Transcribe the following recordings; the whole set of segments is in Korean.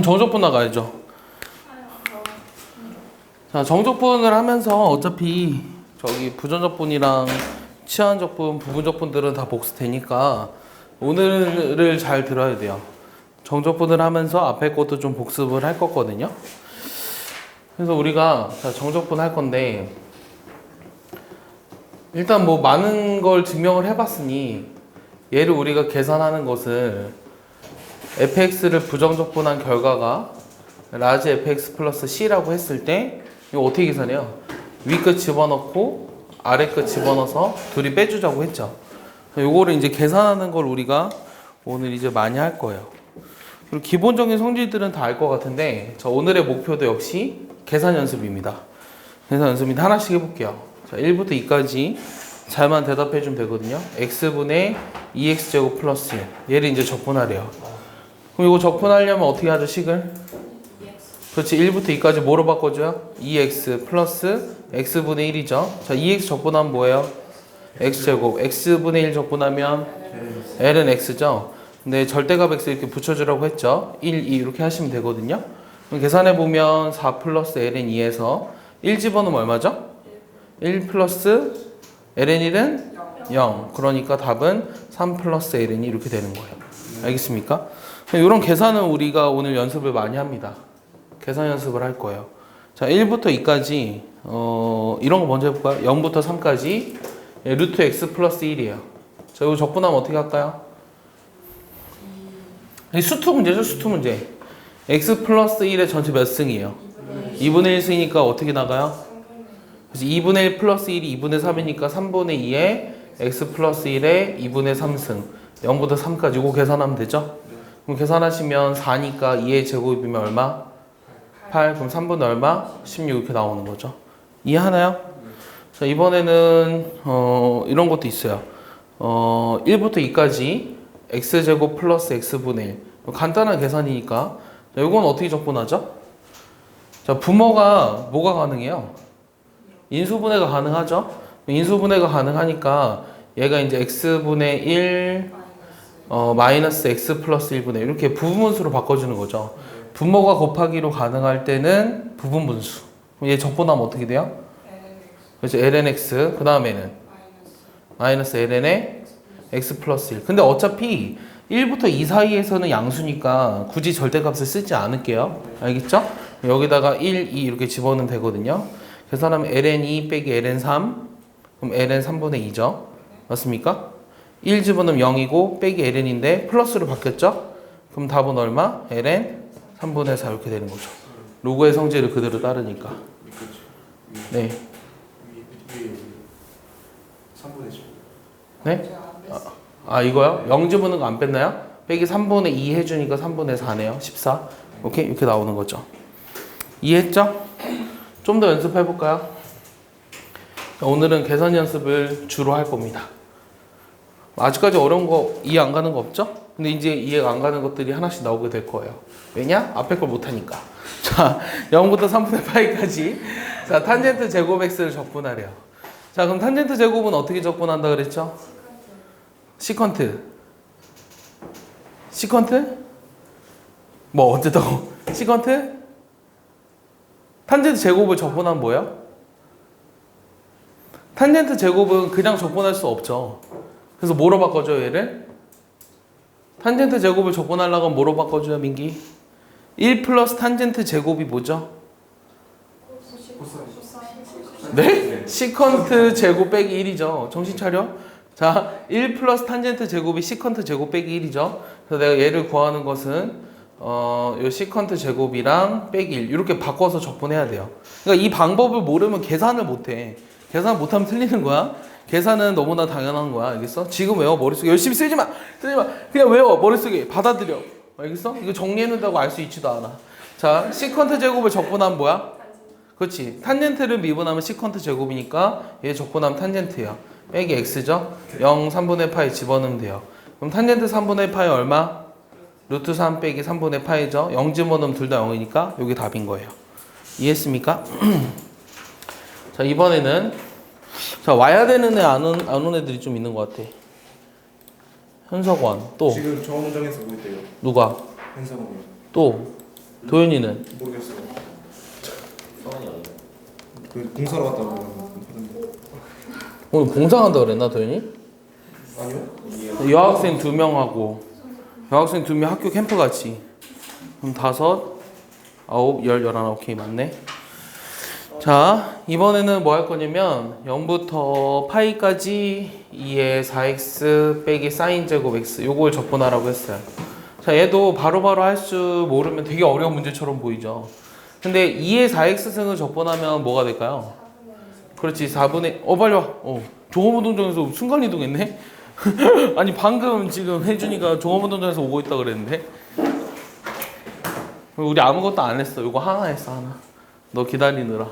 정적분 나가야죠. 자, 정적분을 하면서 어차피 저기 부전적분이랑 치환적분, 부분적분들은 다 복습되니까 오늘을 잘 들어야 돼요. 정적분을 하면서 앞에 것도 좀 복습을 할 거거든요. 그래서 우리가 자, 정적분 할 건데 일단 뭐 많은 걸 증명을 해봤으니 얘를 우리가 계산하는 것을 fx를 부정적분한 결과가 라지 fx 플러스 c라고 했을 때 이거 어떻게 계산해요? 위 끝 집어넣고 아래 끝 집어넣어서 둘이 빼주자고 했죠. 요거를 이제 계산하는 걸 우리가 오늘 이제 많이 할 거예요. 그리고 기본적인 성질들은 다 알 것 같은데 저 오늘의 목표도 역시 계산 연습입니다. 계산 연습인데 하나씩 해볼게요. 자, 1부터 2까지 잘만 대답해 주면 되거든요. x분의 2x제곱 플러스 1 얘를 이제 적분하래요. 그럼 이거 적분하려면 어떻게 하죠, 식을? 그렇지, 1부터 2까지 뭐로 바꿔줘요? 2x 플러스 x분의 1이죠. 자, 2x 적분하면 뭐예요? x제곱. x분의 1 적분하면 l은 x죠. 근데 절대값 x 이렇게 붙여주라고 했죠. 1, 2 이렇게 하시면 되거든요. 그럼 계산해보면 4 플러스 ln 2에서 1 집어넣으면 얼마죠? 1 플러스 ln 1은 0. 그러니까 답은 3 플러스 ln이 이렇게 되는 거예요. 알겠습니까? 이런 계산은 우리가 오늘 연습을 많이 합니다. 계산 연습을 할 거예요. 자, 1부터 2까지 이런 거 먼저 해볼까요? 0부터 3까지 루트 x 플러스 1이에요. 자, 이거 적분하면 어떻게 할까요? 수투 문제죠, 수투 문제. x 플러스 1의 전체 몇 승이에요? 2분의 1승이니까 어떻게 나가요? 그래서 2분의 1 플러스 1이 2분의 3이니까 3분의 2에 x 플러스 1에 2분의 3승 0부터 3까지 이거 계산하면 되죠? 그럼 계산하시면 4니까 2의 제곱이면 얼마? 8. 그럼 3분의 얼마? 16 이렇게 나오는 거죠. 이해하나요? 자, 이번에는 이런 것도 있어요. 1부터 2까지 x제곱 플러스 x분의 1 간단한 계산이니까 자, 이건 어떻게 적분하죠? 자, 부모가 뭐가 가능해요? 인수분해가 가능하죠? 인수분해가 가능하니까 얘가 이제 x분의 1 마이너스 x 플러스 1분의 1 이렇게 부분분수로 바꿔주는 거죠. 분모가 곱하기로 가능할 때는 부분분수. 그럼 얘 적분하면 어떻게 돼요? 그렇죠. ln x 그 다음에는 마이너스 ln의 x 플러스 1. 근데 어차피 1부터 2 사이에서는 양수니까 굳이 절대값을 쓰지 않을게요. 알겠죠? 여기다가 1, 2 이렇게 집어넣으면 되거든요. 계산하면 ln2 빼기 ln3 그럼 ln3분의 2죠. 맞습니까? 1 집어넣으면 0이고 빼기 ln인데 플러스로 바뀌었죠? 그럼 답은 얼마? ln 3분의 4 이렇게 되는 거죠. 로그의 성질을 그대로 따르니까. 네. 3분의 10. 네? 이거요? 0 집어넣은 거 안 뺐나요? 빼기 3분의 2 해주니까 3분의 4네요. 14. 오케이? 이렇게 나오는 거죠. 이해했죠? 좀 더 연습해볼까요? 오늘은 계산 연습을 주로 할 겁니다. 아직까지 어려운 거 이해 안 가는 거 없죠? 근데 이제 이해가 안 가는 것들이 하나씩 나오게 될 거예요. 왜냐? 앞에 걸 못하니까. 자, 0부터 3분의 파이까지. 자, 탄젠트 제곱 x를 적분하래요. 자, 그럼 탄젠트 제곱은 어떻게 적분한다 그랬죠? 시컨트. 시컨트? 뭐 어쨌다고? 시컨트? 탄젠트 제곱을 적분하면 뭐예요? 탄젠트 제곱은 그냥 적분할 수 없죠. 그래서 뭐로 바꿔줘요, 얘를? 탄젠트 제곱을 적분하려고 하면 뭐로 바꿔줘요, 민기? 1 플러스 탄젠트 제곱이 뭐죠? 네? 시컨트 제곱 빼기 1이죠. 정신 차려. 자, 1 플러스 탄젠트 제곱이 시컨트 제곱 빼기 1이죠. 그래서 내가 얘를 구하는 것은 요 시컨트 제곱이랑 빼기 1 이렇게 바꿔서 적분해야 돼요. 그러니까 이 방법을 모르면 계산을 못해. 계산 못하면 틀리는 거야. 계산은 너무나 당연한 거야. 알겠어? 지금 외워. 머릿속에 열심히 쓰지 마. 그냥 외워. 머릿속에 받아들여. 알겠어? 이거 정리해놓는다고 알 수 있지도 않아. 자, 시컨트 제곱을 적분하면 뭐야? 그렇지. 탄젠트를 미분하면 시컨트 제곱이니까 얘 적분하면 탄젠트야. 빼기 x죠? 0 3분의 파이 집어넣으면 돼요. 그럼 탄젠트 3분의 파이 얼마? 루트 3 빼기 3분의 파이죠? 0 집어넣으면 둘 다 0이니까 여기 답인 거예요. 이해했습니까? 자, 이번에는 자, 와야 되는 애 안 온 애들이 좀 있는 것 같아. 현석원 또 지금 저 문장에서 뭐 있대요? 누가? 현석원이요. 또 도현이는? 모르겠어요. 성원이 어디? 그 공사로 갔다 오는. 오늘 봉사한다 그랬나 도현이? 아니요? 여학생 2명하고 여학생 2명 학교 캠프 같이 그럼 5, 9, 10, 11 오케이 맞네. 자 이번에는 뭐 할 거냐면 0부터 파이까지 2의 4x 빼기 사인 제곱 x 요걸 적분하라고 했어요. 자 얘도 바로바로 할 줄 모르면 되게 어려운 문제처럼 보이죠. 근데 2의 4x승을 적분하면 뭐가 될까요? 그렇지 4분의 빨리 와. 종합운동장에서 순간이동했네. 아니 방금 지금 혜준이가 종합운동장에서 오고 있다 그랬는데 우리 아무것도 안 했어. 이거 하나 했어 하나. 너 기다리느라.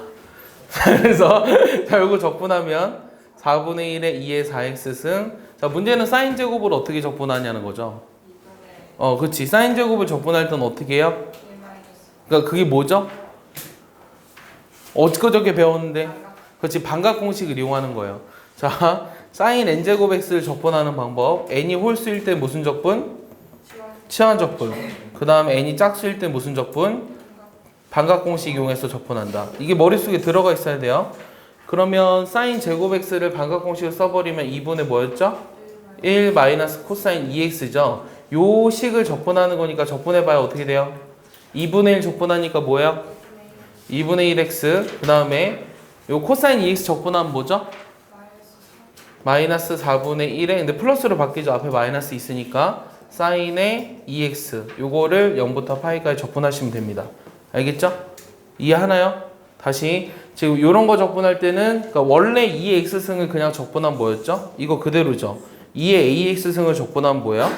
그래서 자 이거 적분하면 4분의 1에 2의 4x승. 자 문제는 사인 제곱을 어떻게 적분하냐는 거죠. 그렇지. 사인 제곱을 적분할 때는 어떻게 해요? 그러니까 그게 뭐죠? 엊그저께 배웠는데 그렇지. 반각 공식을 이용하는 거예요. 자 사인 n제곱 x를 적분하는 방법. n이 홀수일 때 무슨 적분? 치환 적분. 그 다음에 n이 짝수일 때 무슨 적분? 반각 공식 이용해서 적분한다. 이게 머릿속에 들어가 있어야 돼요. 그러면 사인 제곱 x를 반각 공식을 써버리면 2분의 뭐였죠? 1 마이너스 코사인 2x죠. 요 식을 적분하는 거니까 적분해봐야 어떻게 돼요? 2분의 1 적분하니까 뭐예요? 2분의 1x. 그 다음에 요 코사인 2x 적분하면 뭐죠? 마이너스 4분의 1에 근데 플러스로 바뀌죠. 앞에 마이너스 있으니까 사인의 2x 요거를 0부터 파이까지 적분하시면 됩니다. 알겠죠? 이해하나요? 다시 지금 요런 거 적분할 때는 그러니까 원래 2x승을 그냥 적분하면 뭐였죠? 이거 그대로죠. 2의 ax승을 적분하면 뭐예요?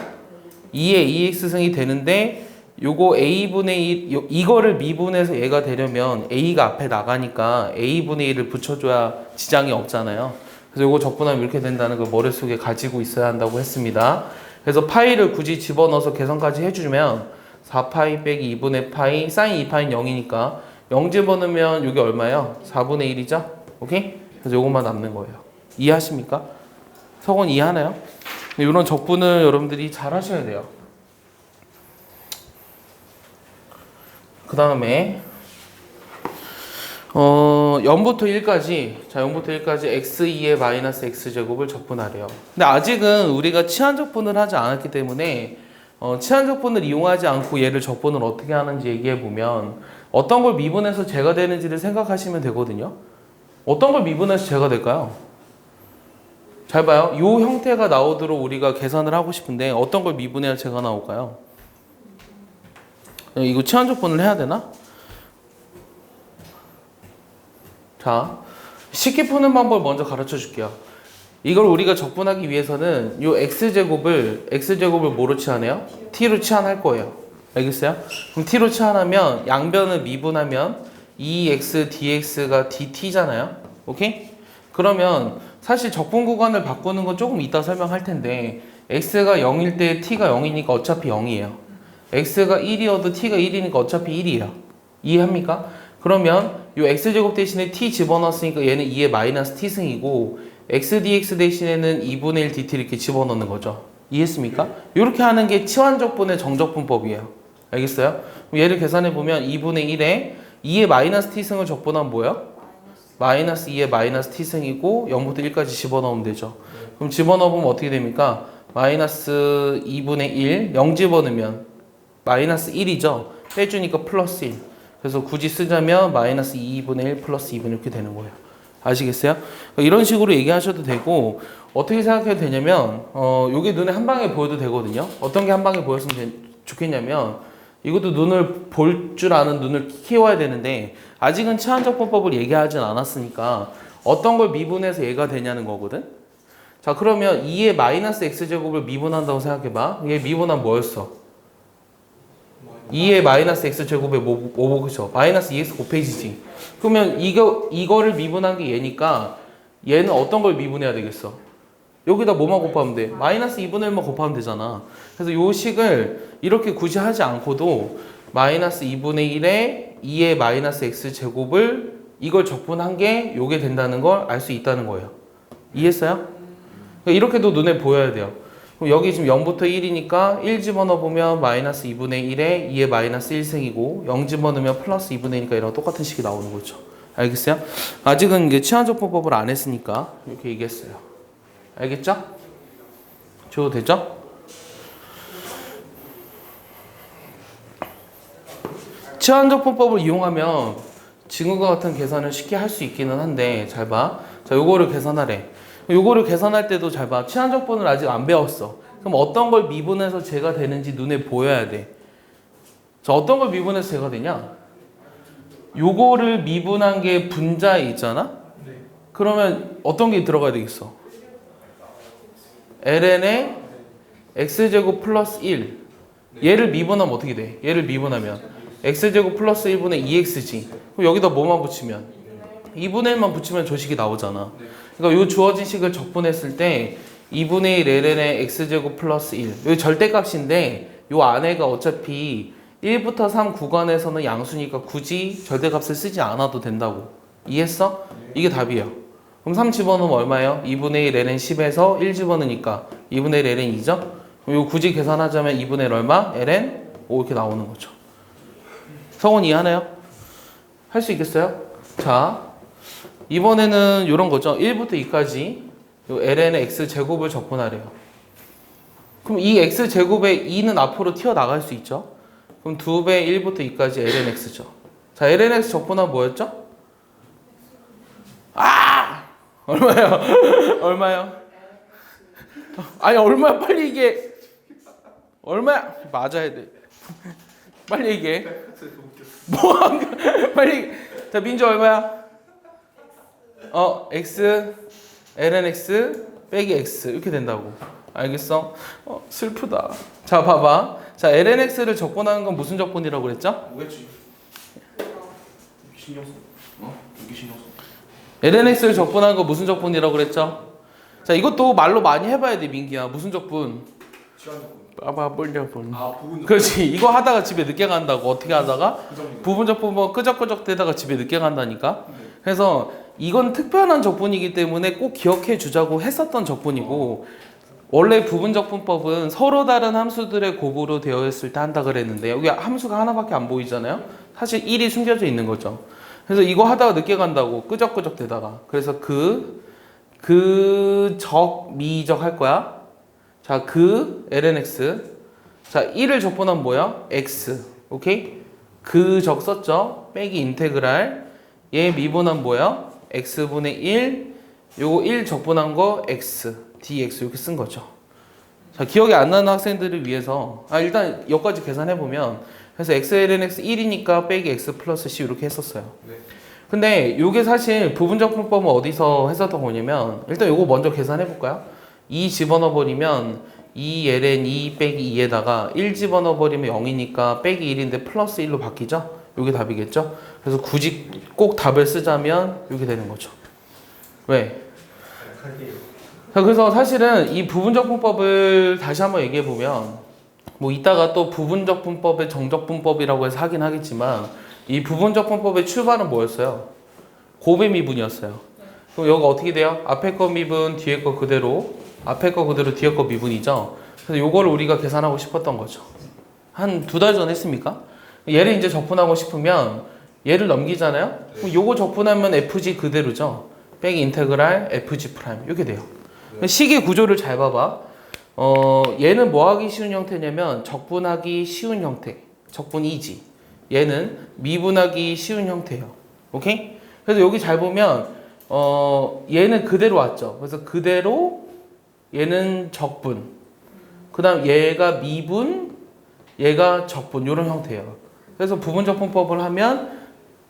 2의 2x승이 되는데 요거 a분의 1 이거를 미분해서 얘가 되려면 a가 앞에 나가니까 a분의 1을 붙여줘야 지장이 없잖아요. 그래서 이거 적분하면 이렇게 된다는 걸 머릿속에 가지고 있어야 한다고 했습니다. 그래서 파이를 굳이 집어넣어서 계산까지 해주면 4파이 빼기 2분의 파이 사인 2파이는 0이니까 0 집어넣으면 이게 얼마예요? 4분의 1이죠? 오케이? 그래서 이것만 남는 거예요. 이해하십니까? 석원 이해하나요? 이런 적분을 여러분들이 잘 하셔야 돼요. 그 다음에 0부터 1까지 자 0부터 1까지 x2의 마이너스 x제곱을 적분하래요. 근데 아직은 우리가 치환 적분을 하지 않았기 때문에 치환 적분을 이용하지 않고 얘를 적분을 어떻게 하는지 얘기해 보면 어떤 걸 미분해서 제가 되는지를 생각하시면 되거든요. 어떤 걸 미분해서 제가 될까요? 잘 봐요. 이 형태가 나오도록 우리가 계산을 하고 싶은데 어떤 걸 미분해야 제가 나올까요? 이거 치환 적분을 해야 되나? 자, 쉽게 푸는 방법을 먼저 가르쳐 줄게요. 이걸 우리가 적분하기 위해서는 이 x제곱을 뭐로 치환해요? t로 치환할 거예요. 알겠어요? 그럼 t로 치환하면 양변을 미분하면 2x dx가 dt잖아요. 오케이? 그러면 사실 적분 구간을 바꾸는 건 조금 이따 설명할 텐데 x가 0일 때 t가 0이니까 어차피 0이에요. x가 1이어도 t가 1이니까 어차피 1이에요. 이해합니까? 그러면 이 x제곱 대신에 t 집어넣었으니까 얘는 2의 마이너스 t승이고 x dx 대신에는 2분의 1 dt 이렇게 집어넣는 거죠. 이해했습니까? 이렇게 하는 게 치환적분의 정적분법이에요. 알겠어요? 그럼 얘를 계산해보면 2분의 1에 2의 마이너스 t승을 적분하면 뭐예요? 마이너스 2의 마이너스 t승이고 0부터 1까지 집어넣으면 되죠. 그럼 집어넣으면 어떻게 됩니까? 마이너스 2분의 1, 0 집어넣으면 마이너스 1이죠. 빼주니까 플러스 1. 그래서 굳이 쓰자면 마이너스 2분의 1 플러스 2분의 이렇게 되는 거예요. 아시겠어요? 이런 식으로 얘기하셔도 되고 어떻게 생각해도 되냐면 요게 눈에 한 방에 보여도 되거든요. 어떤 게 한 방에 보였으면 좋겠냐면 이것도 눈을 볼 줄 아는 눈을 키워야 되는데 아직은 치환적분법을 얘기하진 않았으니까 어떤 걸 미분해서 얘가 되냐는 거거든. 자 그러면 2의 마이너스 x제곱을 미분한다고 생각해봐. 얘 미분하면 뭐였어? 2의 마이너스 x제곱에 뭐 그쵸? 마이너스 2x 곱해지지. 그러면 이거를 미분한 게 얘니까 얘는 어떤 걸 미분해야 되겠어? 여기다 뭐만 곱하면 돼? 마이너스 2분의 1만 곱하면 되잖아. 그래서 요 식을 이렇게 굳이 하지 않고도 마이너스 2분의 1에 2의 마이너스 x제곱을 이걸 적분한 게 요게 된다는 걸 알 수 있다는 거예요. 이해했어요? 이렇게도 눈에 보여야 돼요. 그럼 여기 지금 0부터 1이니까 1 집어넣어보면 마이너스 2분의 1에 2의 마이너스 1승이고 0 집어넣으면 플러스 2분의 1이니까 이런 똑같은 식이 나오는 거죠. 알겠어요? 아직은 이게 치환적분법을 안 했으니까 이렇게 얘기했어요. 알겠죠? 줘도 되죠? 치환적분법을 이용하면 지금과 같은 계산을 쉽게 할 수 있기는 한데 잘 봐. 자, 요거를 계산하래. 요거를 계산할 때도 잘 봐. 치환적분을 아직 안 배웠어. 그럼 어떤 걸 미분해서 제가 되는지 눈에 보여야 돼. 자, 어떤 걸 미분해서 제가 되냐? 요거를 미분한 게 분자에 있잖아? 그러면 어떤 게 들어가야 되겠어? ln에 x제곱 플러스 1. 얘를 미분하면 어떻게 돼? 얘를 미분하면 x제곱 플러스 1분의 2x지. 그럼 여기다 뭐만 붙이면? 2분의 1만 붙이면 저 식이 나오잖아. 그러니까 요 주어진 식을 적분했을 때 2분의 1 ln의 x제곱 플러스 1. 여기 절대값인데 요 안에가 어차피 1부터 3 구간에서는 양수니까 굳이 절대값을 쓰지 않아도 된다고. 이해했어? 이게 답이에요. 그럼 3 집어넣으면 얼마예요? 2분의 1 ln 10에서 1 집어넣으니까 2분의 1 ln 2죠? 그럼 요 굳이 계산하자면 2분의 1 얼마? ln 5 이렇게 나오는 거죠. 성원 이해하나요? 할 수 있겠어요? 자, 이번에는 이런 거죠. 1부터 2까지 요 ln의 x제곱을 적분하래요. 그럼 이 x제곱의 2는 앞으로 튀어나갈 수 있죠. 그럼 2배 1부터 2까지 lnx죠. 자, lnx 적분하면 뭐였죠? 아! 얼마요? 얼마요? 아니, 얼마야? 빨리 얘기해. 얼마야? 맞아야 돼. 빨리 얘기해. 뭐 빨리. 자, 민주 얼마야? x lnx 빼기 x 이렇게 된다고. 알겠어? 슬프다. 자, 봐봐. 자, lnx를 적분하는 건 무슨 적분이라고 그랬죠? 뭐겠지? 신경 써. 여기 신경 써. lnx를 적분하는 건 무슨 적분이라고 그랬죠? 자, 이것도 말로 많이 해봐야 돼, 민기야. 무슨 적분? 치환적분. 빠바불려분. 부분. 그렇지. 이거 하다가 집에 늦게 간다고. 어떻게 하다가? 부정적분. 부분 적분 끄적끄적 대다가 집에 늦게 간다니까. 그래서 이건 특별한 적분이기 때문에 꼭 기억해 주자고 했었던 적분이고, 원래 부분적분법은 서로 다른 함수들의 곱으로 되어 있을 때 한다 그랬는데 여기 함수가 하나밖에 안 보이잖아요. 사실 1이 숨겨져 있는 거죠. 그래서 이거 하다가 늦게 간다고 끄적끄적 대다가. 그래서 미적 할 거야. 자, lnx. 자, 1을 적분하면 뭐야? x. 오케이? 적 썼죠? 빼기 인테그랄. 얘 미분한 뭐야? x분의 1. 요거 1 적분한 거 x. dx 이렇게 쓴 거죠. 자, 기억이 안 나는 학생들을 위해서 일단 여기까지 계산해 보면 그래서 x lnx 1이니까 빼기 x 플러스 c 이렇게 했었어요. 네. 근데 요게 사실 부분적분법은 어디서 했었던 거냐면 일단 요거 먼저 계산해 볼까요? 2 집어넣어 버리면 2 ln 2 빼기 2에다가 1 집어넣어 버리면 0이니까 빼기 1인데 플러스 1로 바뀌죠? 요게 답이겠죠? 그래서 굳이 꼭 답을 쓰자면 요게 되는 거죠. 왜? 자, 그래서 사실은 이 부분적분법을 다시 한번 얘기해 보면 뭐 이따가 또 부분적분법의 정적분법이라고 해서 하긴 하겠지만 이 부분적분법의 출발은 뭐였어요? 곱의 미분이었어요. 그럼 여기가 어떻게 돼요? 앞에 거 미분, 뒤에 거 그대로, 앞에 거 그대로, 뒤에 거 미분이죠. 그래서 요거를 우리가 계산하고 싶었던 거죠. 한 2달 전 했습니까? 얘를 이제 적분하고 싶으면 얘를 넘기잖아요. 그럼 요거 적분하면 fg 그대로죠. 빼기 인테그랄 fg 프라임 이렇게 돼요. 식의 구조를 잘 봐봐. 얘는 뭐 하기 쉬운 형태냐면 적분하기 쉬운 형태. 적분 이지. 얘는 미분하기 쉬운 형태예요. 오케이? 그래서 여기 잘 보면 얘는 그대로 왔죠. 그래서 그대로 얘는 적분. 그다음 얘가 미분, 얘가 적분 이런 형태예요. 그래서 부분적분법을 하면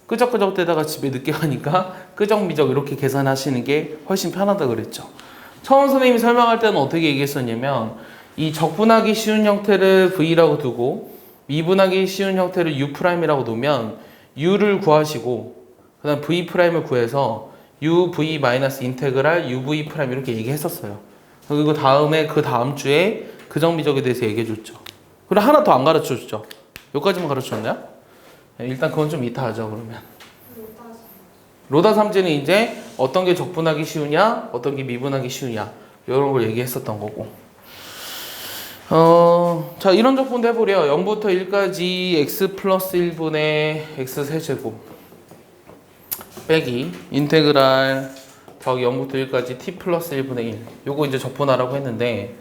끄적끄적 대다가 집에 늦게 가니까 끄적미적 이렇게 계산하시는 게 훨씬 편하다 그랬죠. 처음 선생님이 설명할 때는 어떻게 얘기했었냐면 이 적분하기 쉬운 형태를 V라고 두고 미분하기 쉬운 형태를 U'이라고 두면 U를 구하시고 그 다음 V'을 구해서 UV 마이너스 인테그랄 UV' 이렇게 얘기했었어요. 그리고 다음에 그 다음 주에 그정미적에 대해서 얘기해줬죠. 그리고 하나 더 안 가르쳐줬죠. 여기까지만 가르쳐줬나요? 일단 그건 좀 이따 하죠 그러면. 로다 삼지는 이제 어떤 게 적분하기 쉬우냐, 어떤 게 미분하기 쉬우냐 이런 걸 얘기했었던 거고. 자, 이런 적분도 해보래요. 0부터 1까지 x 플러스 1분의 x 세제곱 빼기 인테그랄 더하기 0부터 1까지 t 플러스 1분의 1. 요거 이제 적분하라고 했는데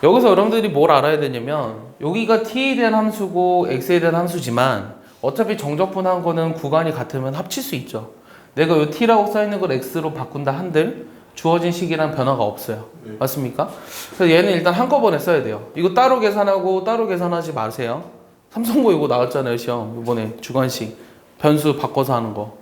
여기서 여러분들이 뭘 알아야 되냐면 여기가 t에 대한 함수고 x에 대한 함수지만 어차피 정적분한 거는 구간이 같으면 합칠 수 있죠. 내가 요 t라고 써있는 걸 x로 바꾼다 한들 주어진 식이란 변화가 없어요. 네. 맞습니까? 그래서 얘는 일단 한꺼번에 써야 돼요. 이거 따로 계산하고 따로 계산하지 마세요. 삼성고 이거 나왔잖아요, 시험. 이번에 주관식. 변수 바꿔서 하는 거.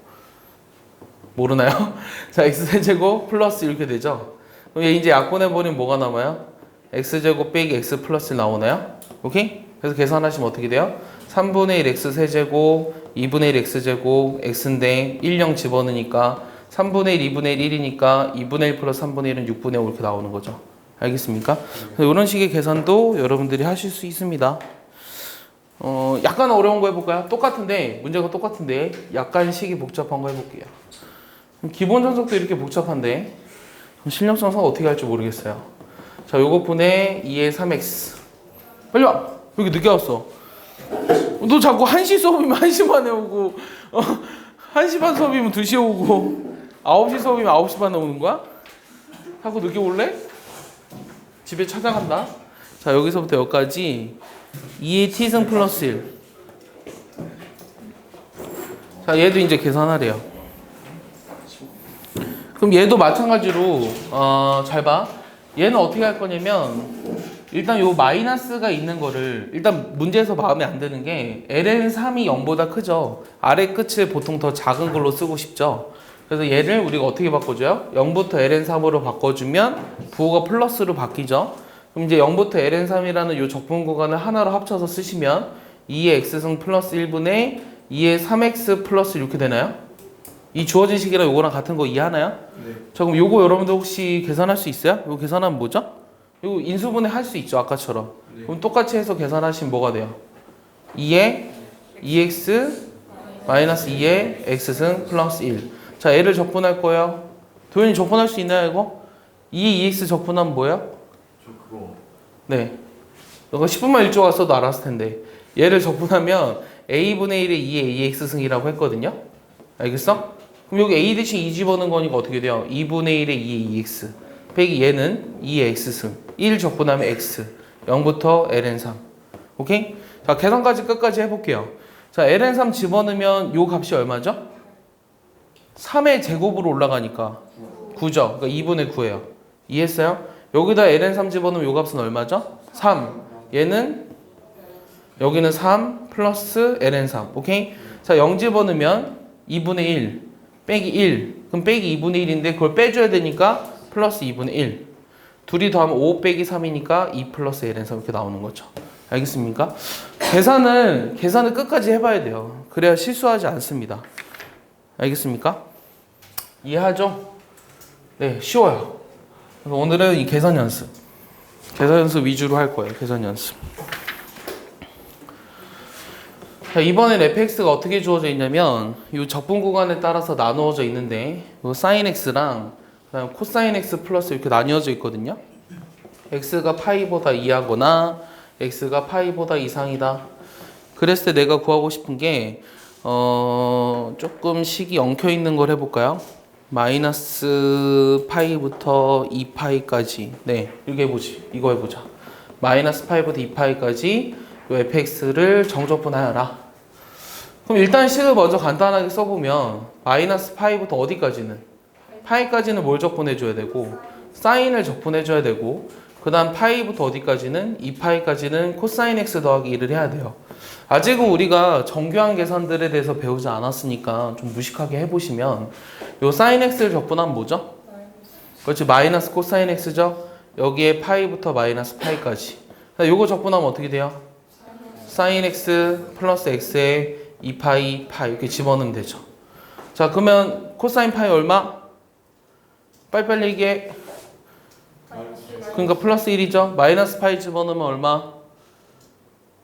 모르나요? 자, x세제곱 플러스 이렇게 되죠? 그럼 얘 이제 약분해버리면 뭐가 남아요? x제곱 빼기 x 플러스 나오나요? 오케이? 그래서 계산하시면 어떻게 돼요? 3분의 1 x세제곱 2분의 1 x제곱 x인데 1, 0 집어넣으니까 3분의 1, 2분의 1이니까 2분의 1 플러스 3분의 1은 6분의 5 이렇게 나오는 거죠. 알겠습니까? 이런 식의 계산도 여러분들이 하실 수 있습니다. 약간 어려운 거 해볼까요? 똑같은데 문제가 똑같은데 약간 식이 복잡한 거 해볼게요. 기본 전속도 이렇게 복잡한데 실력 정상 어떻게 할지 모르겠어요. 자, 요거 분의 2의 3x. 빨리 와! 왜 이렇게 늦게 왔어? 너 자꾸 1시 수업이면 1시 반에 오고 1시 반 수업이면 2시에 오고 9시 수업이면 9시 반에 오는 거야? 자꾸 늦게 올래? 집에 찾아간다. 자, 여기서부터 여기까지 2의 t승 플러스 1. 자, 얘도 이제 계산하래요. 그럼 얘도 마찬가지로 잘 봐. 얘는 어떻게 할 거냐면 일단 요 마이너스가 있는 거를 일단 문제에서 마음에 안 드는 게 ln3이 0보다 크죠. 아래 끝을 보통 더 작은 걸로 쓰고 싶죠. 그래서 얘를 우리가 어떻게 바꿔줘요? 0부터 ln3으로 바꿔주면 부호가 플러스로 바뀌죠. 그럼 이제 0부터 ln3이라는 요 적분 구간을 하나로 합쳐서 쓰시면 2의 x승 플러스 1분의 2의 3x 플러스 이렇게 되나요? 이 주어진 식이랑 요거랑 같은 거 이해하나요? 네. 자, 그럼 요거 여러분들 혹시 계산할 수 있어요? 요거 계산하면 뭐죠? 요거 인수분해 할 수 있죠, 아까처럼. 네. 그럼 똑같이 해서 계산하시면 뭐가 돼요? 2의 2x 마이너스 2의 x승 플러스 1. 자, 얘를 적분할 거예요. 도현이 적분할 수 있나요, 이거? 2의 2x 적분하면 뭐예요? 저 그거 네. 너가 10분만 일찍 왔어도 알았을 텐데. 얘를 적분하면 a분의 1의 2의 2x승이라고 했거든요. 알겠어? 그럼 여기 a 대신 2 집어넣은 거니까 어떻게 돼요? 2분의 1의 2의 2x 빼기 얘는 2의 x승 1 적분하면 x 0부터 ln3. 오케이? 자, 계산까지 끝까지 해볼게요. 자, ln3 집어넣으면 요 값이 얼마죠? 3의 제곱으로 올라가니까 9죠. 그러니까 2분의 9예요. 이해했어요? 여기다 ln3 집어넣으면 요 값은 얼마죠? 3. 얘는 여기는 3 플러스 ln3. 오케이? 자, 0 집어넣으면 2분의 1 빼기 1. 그럼 빼기 2분의 1인데 그걸 빼줘야 되니까 플러스 2분의 1. 둘이 더하면 5 빼기 3이니까 2 플러스 ln3 이렇게 나오는 거죠. 알겠습니까? 계산을 끝까지 해봐야 돼요. 그래야 실수하지 않습니다. 알겠습니까? 이해하죠? 네, 쉬워요. 그래서 오늘은 이 계산 연습 위주로 할 거예요. 계산 연습. 자, 이번엔 fx가 어떻게 주어져 있냐면 이 적분 구간에 따라서 나누어져 있는데 이 sin x랑 그다음 코사인 x 플러스 이렇게 나뉘어져 있거든요. x가 파이보다 이하거나 x가 파이보다 이상이다. 그랬을 때 내가 구하고 싶은 게 조금 식이 엉켜 있는 걸 해볼까요? 마이너스 파이부터 2파이까지. 네, 이거 해보자. 마이너스 파이부터 2파이까지 요 fx를 정적분하여라. 그럼 일단 식을 먼저 간단하게 써보면 마이너스 파이부터 어디까지는? 파이까지는 뭘 적분해줘야 되고 사인을 적분해줘야 되고 그 다음 파이부터 어디까지는? 2파이까지는 코사인 x 더하기 1을 해야 돼요. 아직은 우리가 정교한 계산들에 대해서 배우지 않았으니까 좀 무식하게 해보시면 요 사인 x를 적분하면 뭐죠? 그렇지, 마이너스 코사인 x죠? 여기에 파이부터 마이너스 파이까지. 요거 적분하면 어떻게 돼요? 사인 x 플러스 x에 2파이 파이 이렇게 집어넣으면 되죠. 자, 그러면 코사인 파이 얼마? 빨리빨리 얘기해. 그러니까 플러스 1이죠. 마이너스 파이 집어넣으면 얼마?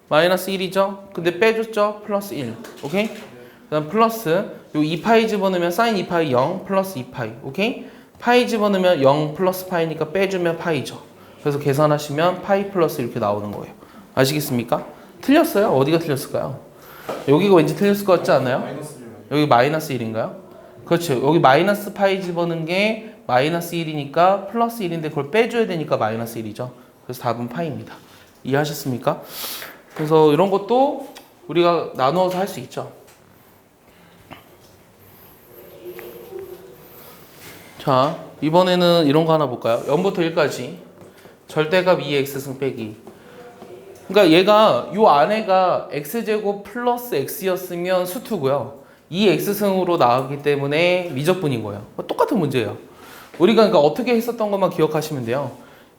마이너스 1이죠. 근데 빼줬죠. 플러스 1. 오케이? 그 다음 플러스 요 2파이 집어넣으면 사인 2파이 0 플러스 2파이. 오케이? 파이 집어넣으면 0 플러스 파이니까 빼주면 파이죠. 그래서 계산하시면 파이 플러스 이렇게 나오는 거예요. 아시겠습니까? 틀렸어요? 어디가 틀렸을까요? 여기가 왠지 틀렸을 것 같지 않아요? 마이너스 1. 여기 마이너스 1인가요? 그렇죠. 여기 마이너스 파이 집어넣은 게 마이너스 1이니까 플러스 1인데 그걸 빼줘야 되니까 마이너스 1이죠. 그래서 답은 파이입니다. 이해하셨습니까? 그래서 이런 것도 우리가 나누어서 할 수 있죠. 자, 이번에는 이런 거 하나 볼까요? 0부터 1까지 절대값 2x승 빼기. 그러니까 얘가 요 안에가 x제곱 플러스 x였으면 수투고요. 2x승으로 나왔기 때문에 미적분인 거예요. 똑같은 문제예요. 우리가 그러니까 어떻게 했었던 것만 기억하시면 돼요.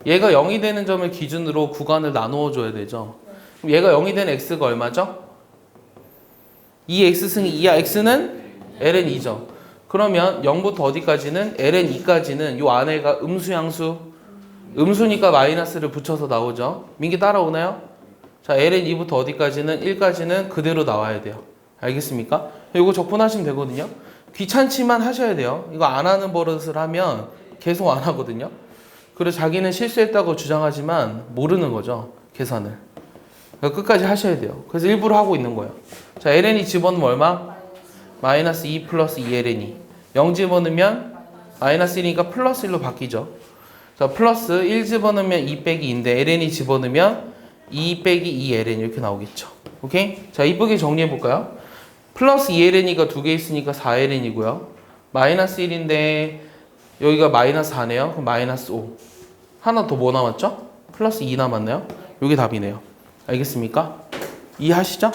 얘가 0이 되는 점을 기준으로 구간을 나누어 줘야 되죠. 그럼 얘가 0이 되는 x가 얼마죠? 2x승이 2야. x는 ln 2죠. 그러면 0부터 어디까지는? ln 2까지는 요 안에가 음수 양수. 음수니까 마이너스를 붙여서 나오죠. 민기 따라오나요? 자, ln 2부터 어디까지는? 1까지는 그대로 나와야 돼요. 알겠습니까? 이거 적분하시면 되거든요. 귀찮지만 하셔야 돼요. 이거 안 하는 버릇을 하면 계속 안 하거든요. 그래서 자기는 실수했다고 주장하지만 모르는 거죠. 계산을. 그러니까 끝까지 하셔야 돼요. 그래서 일부러 하고 있는 거예요. 자, ln이 집어넣으면 얼마? 마이너스 2 플러스 2ln이. 0 집어넣으면 마이너스 1이니까 플러스 1로 바뀌죠. 자, 플러스 1 집어넣으면 2 빼기 2인데 ln이 집어넣으면 2 빼기 2ln 이렇게 나오겠죠. 오케이? 자, 이쁘게 정리해 볼까요? 플러스 2ln이가 두 개 있으니까 4ln이고요. 마이너스 1인데 여기가 마이너스 4네요. 그럼 마이너스 5. 하나 더 뭐 남았죠? 플러스 2 남았네요. 이게 답이네요. 알겠습니까? 이해하시죠?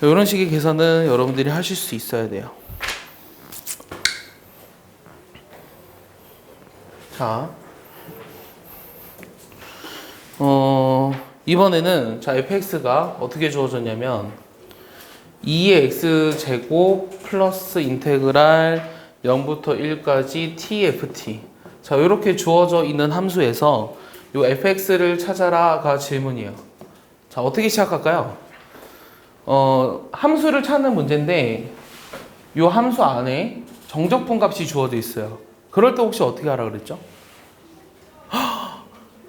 이런 식의 계산은 여러분들이 하실 수 있어야 돼요. 자, 이번에는 자 fx가 어떻게 주어졌냐면 2의 x제곱 플러스 인테그랄 0부터 1까지 tft. 자, 이렇게 주어져 있는 함수에서 요 fx를 찾아라가 질문이에요. 자, 어떻게 시작할까요? 함수를 찾는 문제인데 요 함수 안에 정적분 값이 주어져 있어요. 그럴 때 혹시 어떻게 하라 그랬죠?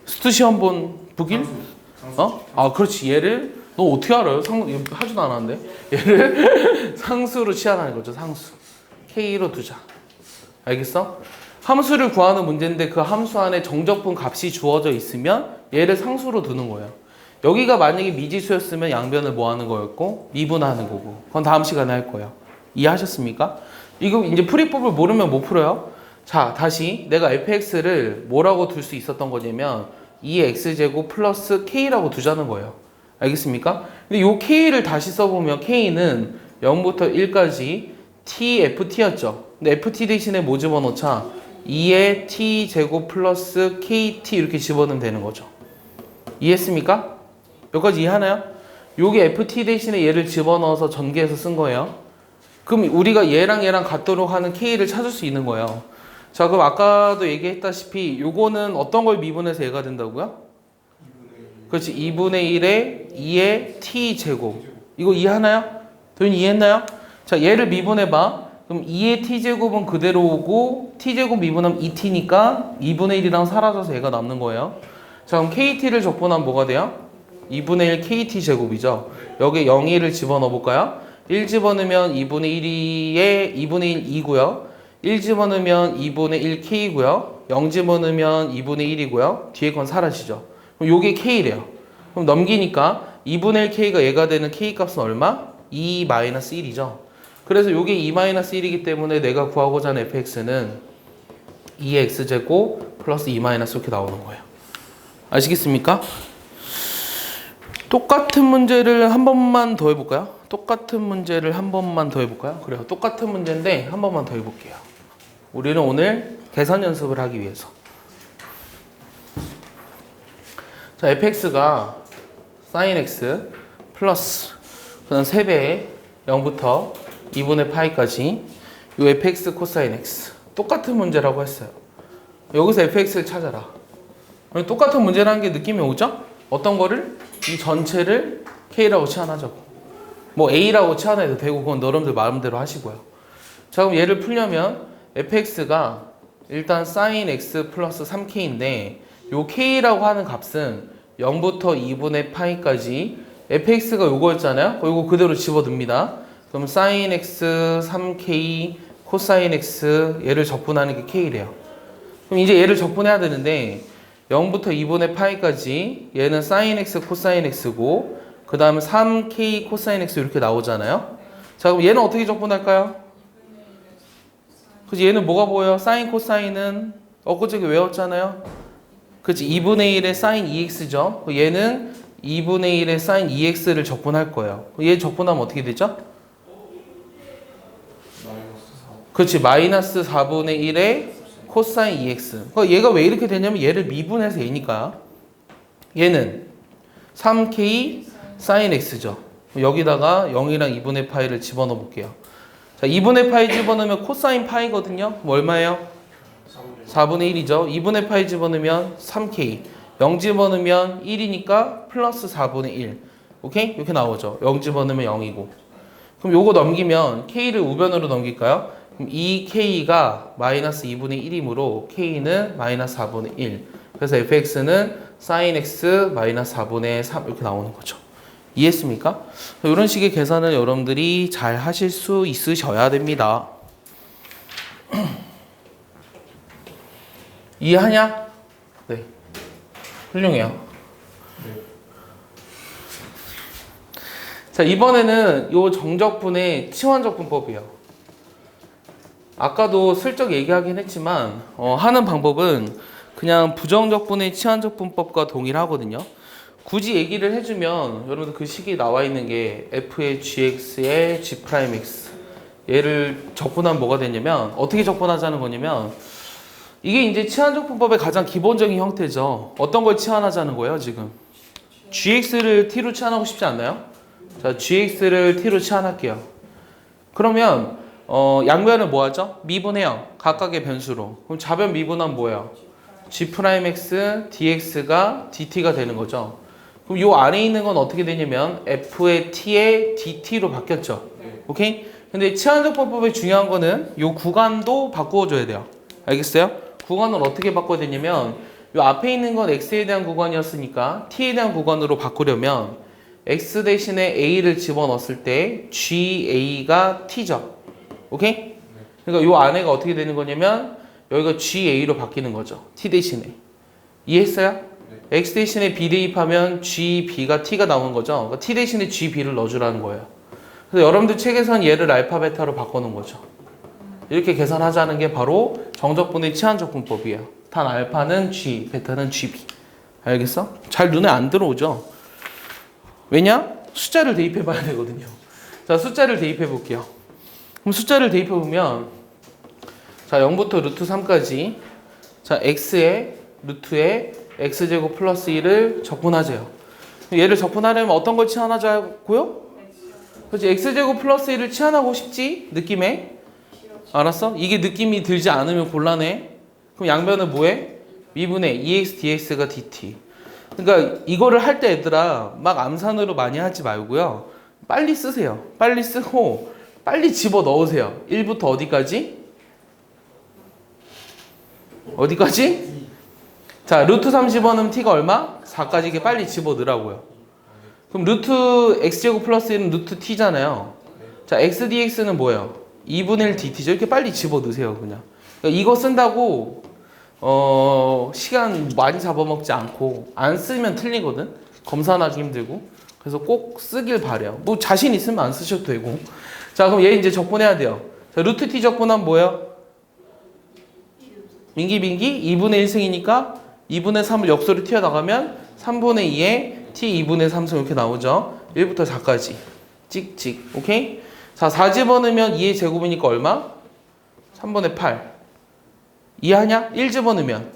스투 시험 본 북일? 아, 그렇지. 얘를 너 어떻게 알아요? 하지도 않았는데. 얘를 상수로 취하라는 거죠. 상수. K로 두자. 알겠어? 함수를 구하는 문제인데 그 함수 안에 정적분 값이 주어져 있으면 얘를 상수로 두는 거예요. 여기가 만약에 미지수였으면 양변을 뭐 하는 거였고 미분하는 거고. 그건 다음 시간에 할 거예요. 이해하셨습니까? 이거 이제 풀이법을 모르면 못 풀어요. 자, 다시 내가 fx를 뭐라고 둘 수 있었던 거냐면 2x제곱 플러스 k라고 두자는 거예요. 알겠습니까? 근데 요 k를 다시 써보면 k는 0부터 1까지 tft였죠. 근데 ft 대신에 뭐 집어넣자? 2의 t제곱 플러스 kt 이렇게 집어넣으면 되는 거죠. 이해했습니까? 여기까지 이해하나요? 요게 ft 대신에 얘를 집어넣어서 전개해서 쓴 거예요. 그럼 우리가 얘랑 얘랑 같도록 하는 k를 찾을 수 있는 거예요. 자, 그럼 아까도 얘기했다시피 요거는 어떤 걸 미분해서 얘가 된다고요? 그렇지. 2분의 1에 2의 t제곱. 이거 이해하나요? 도윤이 이해했나요? 자, 얘를 미분해봐. 그럼 2의 t제곱은 그대로 오고 t제곱 미분하면 2t니까 2분의 1이랑 사라져서 얘가 남는 거예요. 자, 그럼 kt를 적분하면 뭐가 돼요? 2분의 1 kt제곱이죠. 여기 0,1을 집어넣어 볼까요? 1 집어넣으면 2분의 1에 2분의 1 2고요. 1 집어넣으면 2분의 1 k고요. 0 집어넣으면 2분의 1이고요. 뒤에 건 사라지죠. 그럼 요게 k래요. 그럼 넘기니까 2분의 1 k가 얘가 되는 k 값은 얼마? 2-1이죠. 그래서 요게 2-1이기 때문에 내가 구하고자 하는 fx는 2x제곱 플러스 2- 이렇게 나오는 거예요. 아시겠습니까? 똑같은 문제를 한 번만 더 해볼까요? 똑같은 문제를 한 번만 더 해볼까요? 그래요. 똑같은 문제인데 한 번만 더 해볼게요. 우리는 오늘 계산 연습을 하기 위해서. 자, fx가 sin x 플러스 그다음 3배의 0부터 2분의 파이까지 요 fx 코사인 x 똑같은 문제라고 했어요. 여기서 fx를 찾아라. 똑같은 문제라는 게 느낌이 오죠? 어떤 거를? 이 전체를 k라고 치환하자고. 뭐 a라고 치환해도 되고 그건 여러분들 마음대로 하시고요. 자, 그럼 얘를 풀려면 fx가 일단 sin x 플러스 3k인데 요 k라고 하는 값은 0부터 2분의 파이까지 fx가 요거였잖아요. 요거 그대로 집어넣습니다. 그럼 sin x 3k 코사인 x 얘를 적분하는 게 k래요. 그럼 이제 얘를 적분해야 되는데 0부터 2분의 파이까지 얘는 sin x 코사인 x고 그 다음에 3k 코사인 x 이렇게 나오잖아요. 자 그럼 얘는 어떻게 적분할까요? 그치 얘는 뭐가 보여요? sin 코사인은 엊그저께 외웠잖아요. 그치 2분의 1의 sin 2x죠. 얘는 2분의 1의 sin 2x를 적분할 거예요. 얘 적분하면 어떻게 되죠? 그렇지 마이너스 4분의 1의 코사인 2x. 그러니까 얘가 왜 이렇게 되냐면 얘를 미분해서 얘니까 얘는 3k sin x죠. 여기다가 0이랑 2분의 파이를 집어넣어 볼게요. 자 2분의 파이 집어넣으면 코사인 파이거든요. 뭐 얼마예요? 4분의 1이죠. 2분의 파이 집어넣으면 3k 0 집어넣으면 1이니까 플러스 4분의 1 오케이? 이렇게 나오죠. 0 집어넣으면 0이고 그럼 요거 넘기면 k를 우변으로 넘길까요? 그럼 2k가 마이너스 2분의 1이므로 k는 마이너스 4분의 1 그래서 fx는 sin x 마이너스 4분의 3 이렇게 나오는 거죠. 이해했습니까? 이런 식의 계산을 여러분들이 잘 하실 수 있으셔야 됩니다. 이해하냐? 네. 훌륭해요. 자, 이번에는 요 정적분의 치환적분법이에요. 아까도 슬쩍 얘기하긴 했지만 하는 방법은 그냥 부정적분의 치환적분법과 동일하거든요. 굳이 얘기를 해주면 여러분들 그 식이 나와 있는 게 f의 gx의 g'x 얘를 적분하면 뭐가 되냐면 어떻게 적분하자는 거냐면 이게 이제 치환적분법의 가장 기본적인 형태죠. 어떤 걸 치환하자는 거예요 지금? gx를 t로 치환하고 싶지 않나요? 자, gx를 t로 치환할게요. 그러면 양변을 뭐 하죠? 미분해요. 각각의 변수로. 그럼 좌변 미분하면 뭐예요? g'x dx가 dt가 되는 거죠. 그럼 요 안에 있는 건 어떻게 되냐면 f의 t의 dt로 바뀌었죠. 오케이? 근데 치환적분법의 중요한 거는 요 구간도 바꾸어줘야 돼요. 알겠어요? 구간을 어떻게 바꿔야 되냐면 요 앞에 있는 건 x에 대한 구간이었으니까 t에 대한 구간으로 바꾸려면 x 대신에 a를 집어넣었을 때 ga가 t죠. 오케이? 그러니까 요 안에가 어떻게 되는 거냐면 여기가 ga로 바뀌는 거죠. t 대신에. 이해했어요? x 대신에 b 대입하면 gb가 t가 나오는 거죠. 그러니까 t 대신에 gb를 넣어주라는 거예요. 그래서 여러분들 책에서는 얘를 알파 베타로 바꿔놓은 거죠. 이렇게 계산하자는 게 바로 정적분의 치환적분법이에요. 단 알파는 g, 베타는 gb. 알겠어? 잘 눈에 안 들어오죠? 왜냐? 숫자를 대입해 봐야 되거든요. 자, 숫자를 대입해 볼게요. 그럼 숫자를 대입해 보면 자, 0부터 루트 3까지 자, x에 루트에 x제곱 플러스 1을 적분하세요. 얘를 적분하려면 어떤 걸 치환하자고요? 그렇지, x제곱 플러스 1을 치환하고 싶지? 느낌에? 알았어? 이게 느낌이 들지 않으면 곤란해. 그럼 양변은 뭐해? 미분의 2x dx가 dt. 그러니까 이거를 할 때 얘들아 막 암산으로 많이 하지 말고요. 빨리 쓰세요. 빨리 쓰고 빨리 집어 넣으세요. 1부터 어디까지? 어디까지? 자, 루트 3 집어넣으면 t가 얼마? 4까지 이게 빨리 집어 넣으라고요. 그럼 루트 x제곱 플러스 1은 루트 t잖아요. 자, x dx는 뭐예요? 2분의 1 dt죠. 이렇게 빨리 집어 넣으세요, 그냥. 그러니까 이거 쓴다고 시간 많이 잡아먹지 않고 안 쓰면 틀리거든. 검사하기 힘들고. 그래서 꼭 쓰길 바래요. 뭐 자신 있으면 안 쓰셔도 되고. 자, 그럼 얘 이제 적분해야 돼요. 자, 루트 t 적분하면 뭐예요? 민기 2분의 1승이니까 2분의 3을 역수로 튀어나가면 3분의 2에 t 2분의 3승 이렇게 나오죠. 1부터 4까지 찍찍. 오케이? 자, 4 집어넣으면 2의 제곱이니까 얼마? 3분의 8. 이해하냐? 1 집어넣으면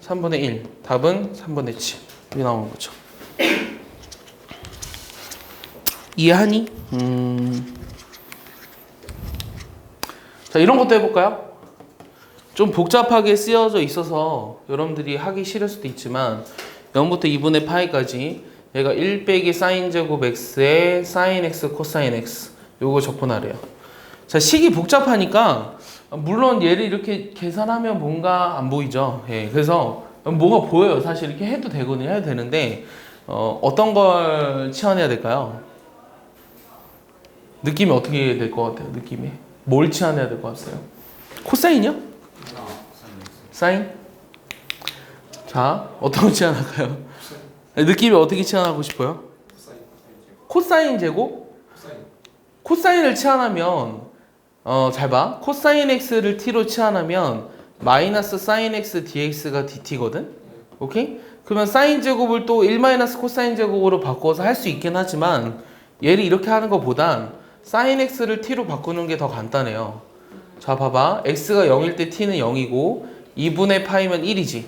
3분의 1. 답은 3분의 7. 이렇게 나오는 거죠. 이해하니? 자, 이런 것도 해볼까요? 좀 복잡하게 쓰여져 있어서 여러분들이 하기 싫을 수도 있지만 0부터 2분의 파이까지 얘가 1 빼기 사인 제곱 x에 사인 x 코사인 x 요거 적분하래요. 자, 식이 복잡하니까 물론 얘를 이렇게 계산하면 뭔가 안 보이죠. 예, 그래서 뭐가 보여요. 사실 이렇게 해도 되거든요. 해도 되는데 어떤 걸 치환해야 될까요? 느낌이 어떻게 될 것 같아요? 느낌이 뭘 치환해야 될 것 같아요? 코사인이요? 사인? 자, 어떤 거 치환할까요? 느낌이 어떻게 치환하고 싶어요? 코사인 제곱? 코사인을 치환하면 잘 봐. 코사인 x를 t로 치환하면 마이너스 사인 x dx가 dt거든? 오케이? 그러면 사인 제곱을 또 1 마이너스 코사인 제곱으로 바꿔서 할 수 있긴 하지만 얘를 이렇게 하는 것보단 사인 x를 t로 바꾸는 게 더 간단해요. 자, 봐봐. x가 0일 때 t는 0이고 2분의 파이면 1이지.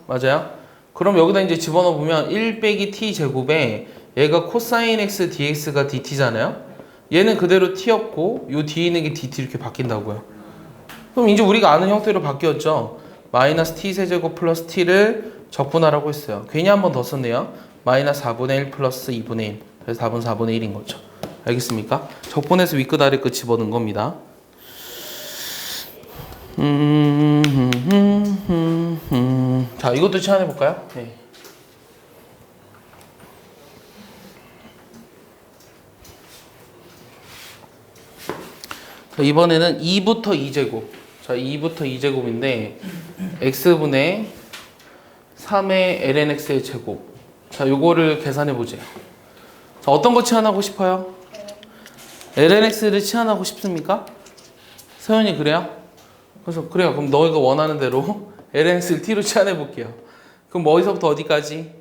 맞아요? 그럼 여기다 이제 집어넣어 보면 1 빼기 t 제곱에 얘가 코사인 x dx가 dt잖아요? 얘는 그대로 t였고 요 뒤에 있는 게 dt 이렇게 바뀐다고요. 그럼 이제 우리가 아는 형태로 바뀌었죠. 마이너스 t 세제곱 플러스 t를 적분하라고 했어요. 괜히 한 번 더 썼네요. 마이너스 4분의 1 플러스 2분의 1. 그래서 답은 4분의 1인 거죠. 알겠습니까? 적분해서 윗끝 아래끝 집어넣은 겁니다. 자, 이것도 치환해 볼까요? 네. 자, 이번에는 2부터 2제곱. 자, 2부터 2제곱인데 x분의 3의 lnx의 제곱. 자, 요거를 계산해 보죠. 자, 어떤 거 치환하고 싶어요? lnx를 치환하고 싶습니까? 서현이 그래요? 그래서 그래요. 그럼 너희가 원하는 대로 lnx를 t로 치환해 볼게요. 그럼 어디서부터 어디까지?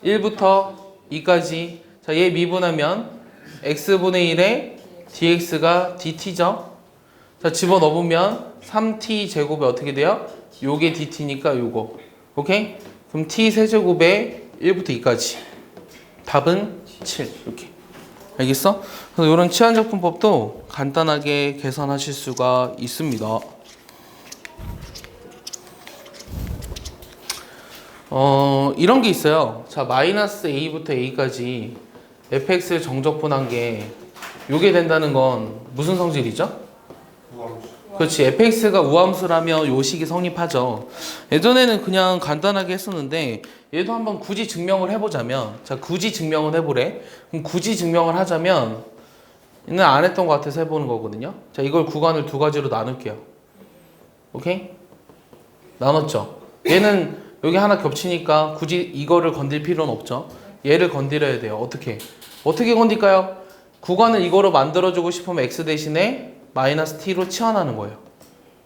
1부터 2까지. 자, 얘 미분하면 x분의 1에 dx가 dt죠. 자, 집어넣으면 3t 제곱이 어떻게 돼요? 요게 dt니까 요거. 오케이? 그럼 t 세제곱에 1부터 2까지. 답은 7. 이렇게. 알겠어? 그래서 이런 치환적분법도 간단하게 계산하실 수가 있습니다. 이런 게 있어요. 자, 마이너스 a부터 a까지 fx를 정적분한 게 요게 된다는 건 무슨 성질이죠? 그렇지. fx가 우함수라면 요 식이 성립하죠. 예전에는 그냥 간단하게 했었는데 얘도 한번 굳이 증명을 해보자면, 자, 굳이 증명을 해보래. 그럼 굳이 증명을 하자면 얘는 안 했던 것 같아서 해보는 거거든요. 자, 이걸 구간을 두 가지로 나눌게요. 오케이? 나눴죠. 얘는 여기 하나 겹치니까 굳이 이거를 건들 필요는 없죠. 얘를 건드려야 돼요. 어떻게 건딜까요? 구간을 이거로 만들어주고 싶으면 x 대신에 마이너스 t로 치환하는 거예요.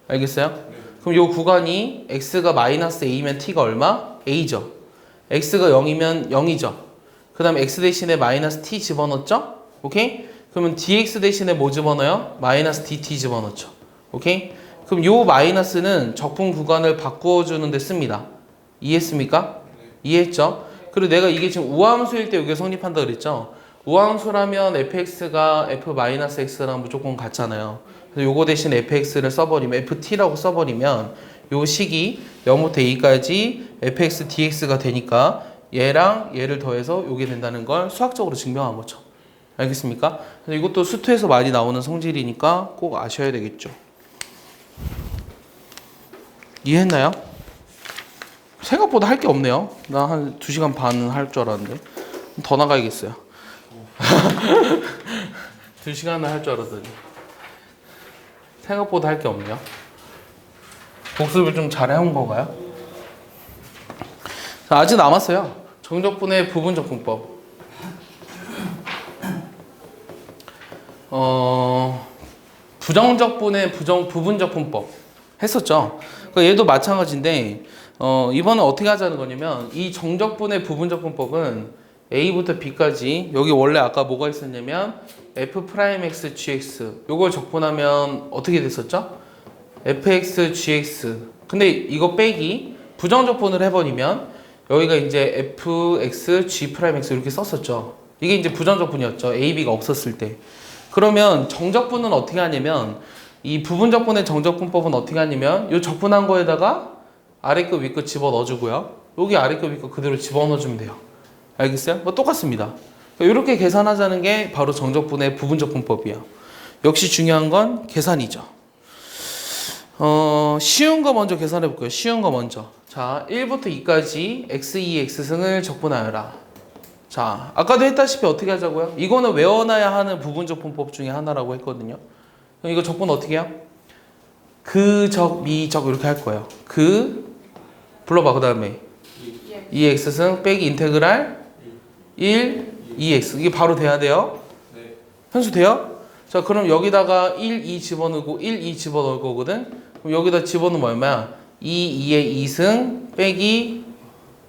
알겠어요? 그럼 요 구간이 x가 마이너스 a면 t가 얼마? a죠. x가 0이면 0이죠. 그 다음에 x 대신에 마이너스 t 집어넣었죠? 오케이? 그러면 dx 대신에 뭐 집어넣어요? 마이너스 dt 집어넣죠. 오케이? 그럼 요 마이너스는 적분 구간을 바꾸어주는 데 씁니다. 이해했습니까? 이해했죠? 그리고 내가 이게 지금 우함수일 때 여기가 성립한다 그랬죠? 우함수라면 fx가 f-x랑 무조건 같잖아요. 그래서 요거 대신 fx를 써버리면 ft라고 써버리면 요 식이 0부터 a까지 fx dx가 되니까 얘랑 얘를 더해서 요게 된다는 걸 수학적으로 증명한 거죠. 알겠습니까? 그래서 이것도 수투에서 많이 나오는 성질이니까 꼭 아셔야 되겠죠. 이해했나요? 생각보다 할 게 없네요. 나 한 2시간 반 할 줄 알았는데 더 나가야겠어요. 2시간을 할 줄 알았더니 생각보다 할 게 없네요. 복습을 좀 잘 해온 건가요? 자, 아직 남았어요. 정적분의 부분적분법. 부정적분의 부분적분법 했었죠. 그러니까 얘도 마찬가지인데 이번엔 어떻게 하자는 거냐면 이 정적분의 부분적분법은 A부터 B까지 여기 원래 아까 뭐가 있었냐면 F'X, GX 요걸 적분하면 어떻게 됐었죠? Fx, GX 근데 이거 빼기 부정적분을 해버리면 여기가 이제 Fx, G'X 이렇게 썼었죠. 이게 이제 부정적분이었죠. A, B가 없었을 때. 그러면 정적분은 어떻게 하냐면 이 부분적분의 정적분법은 어떻게 하냐면 이 적분한 거에다가 아래끝 위끝 집어 넣어주고요. 여기 아래끝 위끝 그대로 집어 넣어주면 돼요. 알겠어요? 뭐 똑같습니다. 이렇게 계산하자는 게 바로 정적분의 부분적분법이에요. 역시 중요한 건 계산이죠. 쉬운 거 먼저 계산해 볼게요. 쉬운 거 먼저. 자, 1부터 2까지 x2, x승을 적분하여라. 자, 아까도 했다시피 어떻게 하자고요? 이거는 외워놔야 하는 부분적분법 중에 하나라고 했거든요. 그럼 이거 적분 어떻게 해요? 그 적, 미 적 이렇게 할 거예요. 그 불러봐. 그 다음에 2x승 빼기 인테그랄 1, 2x. 이게 바로 돼야 돼요. 네. 현수 돼요? 자, 그럼 여기다가 1, 2 집어넣고 1, 2 집어넣을 거거든. 그럼 여기다 집어넣으면 얼마야? 2, 2의 2승 빼기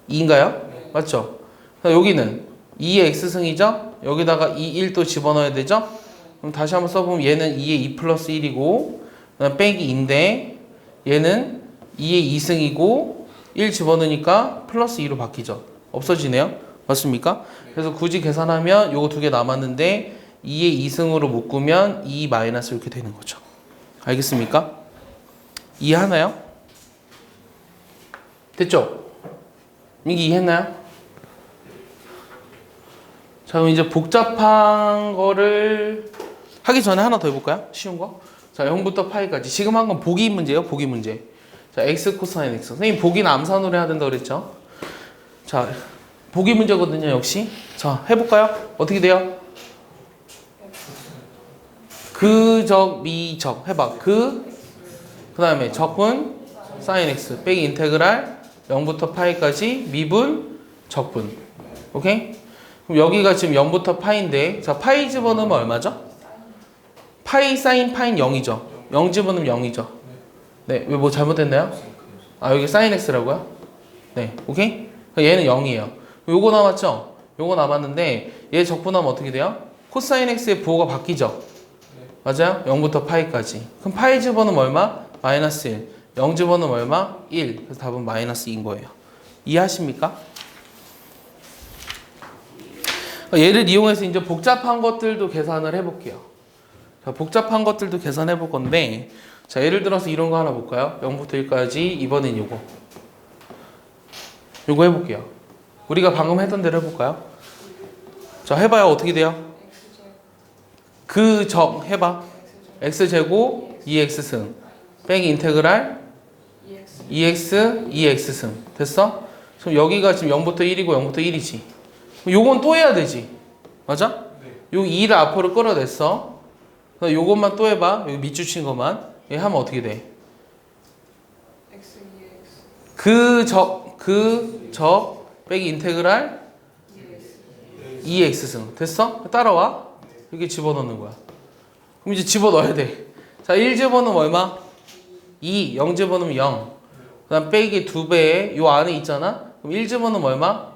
2인가요? 맞죠? 자, 여기는 2의 x승이죠? 여기다가 2, 1 또 집어넣어야 되죠? 그럼 다시 한번 써보면 얘는 2의 2 플러스 1이고 그다음 빼기 2인데 얘는 2의 2승이고 1 집어넣으니까 플러스 2로 바뀌죠. 없어지네요. 맞습니까? 그래서 굳이 계산하면 요거 두 개 남았는데 2의 2승으로 묶으면 2 마이너스 이렇게 되는 거죠. 알겠습니까? 이해하나요? 됐죠? 이게 이해했나요? 자, 그럼 이제 복잡한 거를 하기 전에 하나 더 해볼까요? 쉬운 거? 자, 0부터 파이까지. 지금 한 건 보기 문제예요, 보기 문제. 자, x 코사인 x. 선생님, 보기는 암산으로 해야 된다고 그랬죠? 자, 보기 문제거든요, 역시. 자, 해볼까요? 어떻게 돼요? 그 적, 미 적. 해봐. 그 다음에 적분, 사인 x. 빼기 인테그랄 0부터 파이까지 미분, 적분. 오케이? 그럼 여기가 지금 0부터 파인데, 자, 파이 집어넣으면 얼마죠? 파이 사인 파인 0이죠. 0 집어넣으면 0이죠. 네, 왜 뭐 잘못됐나요? 아, 여기 사인 x라고요? 네, 오케이? 얘는 0이에요. 요거 남았죠? 요거 남았는데 얘 적분하면 어떻게 돼요? 코사인 x의 부호가 바뀌죠? 맞아요? 0부터 파이까지. 그럼 파이 집어넣으면 얼마? 마이너스 1. 0 집어넣으면 얼마? 1. 그래서 답은 마이너스 2인 거예요. 이해하십니까? 얘를 이용해서 이제 복잡한 것들도 계산을 해볼게요. 자, 복잡한 것들도 계산해 볼 건데, 자, 예를 들어서 이런 거 하나 볼까요? 0부터 1까지, 이번엔 요거. 요거 해볼게요. 우리가 방금 했던 대로 해볼까요? 자, 해봐요. 어떻게 돼요? 그 적, 해봐. x제곱 2x승. 빼기 인테그랄 2x, 2x승. 됐어? 그럼 여기가 지금 0부터 1이고 0부터 1이지. 요건 또 해야 되지. 맞아? 요 2를 앞으로 끌어냈어. 요것만 또 해봐. 여기 밑줄 것만. 얘 하면 어떻게 돼? 그 적 빼기 인테그랄 2x승. 됐어? 따라와. 이렇게 집어넣는 거야. 그럼 이제 집어넣어야 돼. 자, 1 집어넣으면 얼마? 2. 0 집어넣으면 0. 그 다음 빼기 2배에 요 안에 있잖아? 그럼 1 집어넣으면 얼마?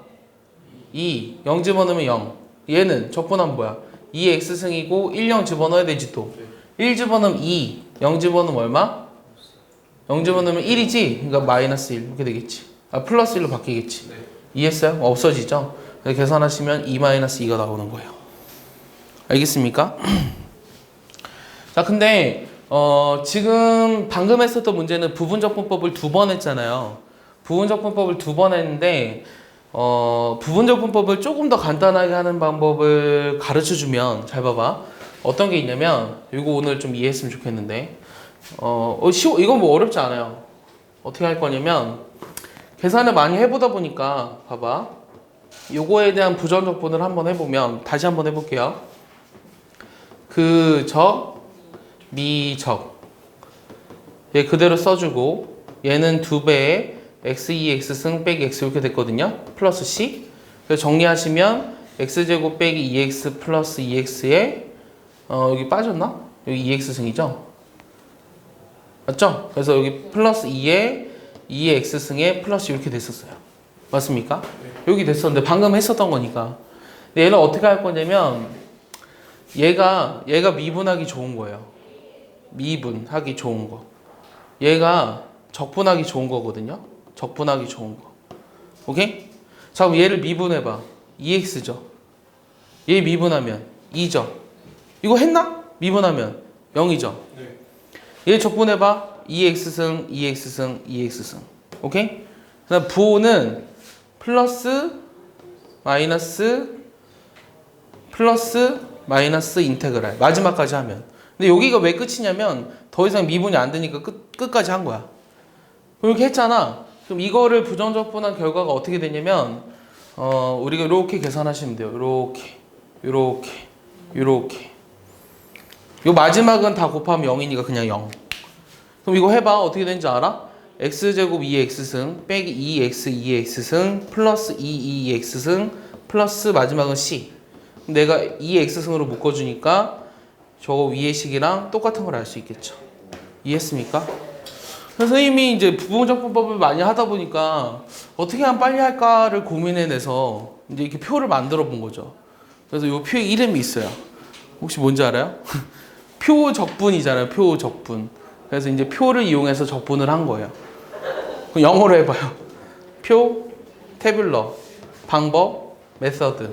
2. 0 집어넣으면 0. 얘는 적분하면 뭐야? 2x승이고 1, 0 집어넣어야 되지 또. 1 집어넣으면 2. 0 집어넣으면 얼마? 0 집어넣으면 1이지? 그러니까 마이너스 1 이렇게 되겠지. 아, 플러스 1로 바뀌겠지. 이해했어요? 없어지죠? 그래서 계산하시면 2 마이너스 2가 나오는 거예요. 알겠습니까? 자, 근데 지금 방금 했었던 문제는 부분적분법을 2번 했잖아요. 부분적분법을 2번 했는데 부분적분법을 조금 더 간단하게 하는 방법을 가르쳐주면, 잘 봐봐. 어떤 게 있냐면, 이거 오늘 좀 이해했으면 좋겠는데, 이건 뭐 어렵지 않아요. 어떻게 할 거냐면, 계산을 많이 해보다 보니까, 봐봐. 요거에 대한 부정적분을 한번 해보면, 다시 한번 해볼게요. 그 적, 미 적. 얘 그대로 써주고, 얘는 2배에 x2, x승 빼기 x 이렇게 됐거든요. 플러스 c. 그래서 정리하시면 x제곱 빼기 2x 플러스 2x에 여기 빠졌나? 여기 2x승이죠? 맞죠? 그래서 여기 플러스 2에 2의 x승에 플러스 이렇게 됐었어요. 맞습니까? 여기 됐었는데 방금 했었던 거니까. 근데 얘는 어떻게 할 거냐면 얘가 미분하기 좋은 거예요. 미분하기 좋은 거. 얘가 적분하기 좋은 거거든요. 적분하기 좋은 거. 오케이? 자, 그럼 얘를 미분해봐. 2x죠. 얘 미분하면 2죠. 이거 했나? 미분하면 0이죠. 얘 적분해봐. 2x승, 2x승, 2x승. 오케이? 그 다음 부호는 플러스, 마이너스, 플러스, 마이너스 인테그랄. 마지막까지 하면. 근데 여기가 왜 끝이냐면 더 이상 미분이 안 되니까 끝까지 한 거야. 이렇게 했잖아. 그럼 이거를 부정적분한 결과가 어떻게 되냐면 우리가 이렇게 계산하시면 돼요. 이렇게. 요 마지막은 다 곱하면 0이니까 그냥 0. 그럼 이거 해봐. 어떻게 되는지 알아? x제곱 2x승 빼기 2x 2x승 플러스 2x승 플러스 마지막은 c. 그럼 내가 2x승으로 묶어주니까 저거 위의 식이랑 똑같은 걸 알 수 있겠죠. 이해했습니까? 선생님이 이제 부분적분법을 많이 하다 보니까 어떻게 하면 빨리 할까를 고민해내서 이제 이렇게 표를 만들어 본 거죠. 그래서 이 표의 이름이 있어요. 혹시 뭔지 알아요? 표적분이잖아요. 표적분. 그래서 이제 표를 이용해서 적분을 한 거예요. 그럼 영어로 해봐요. 표, 태블러, 방법, 메서드,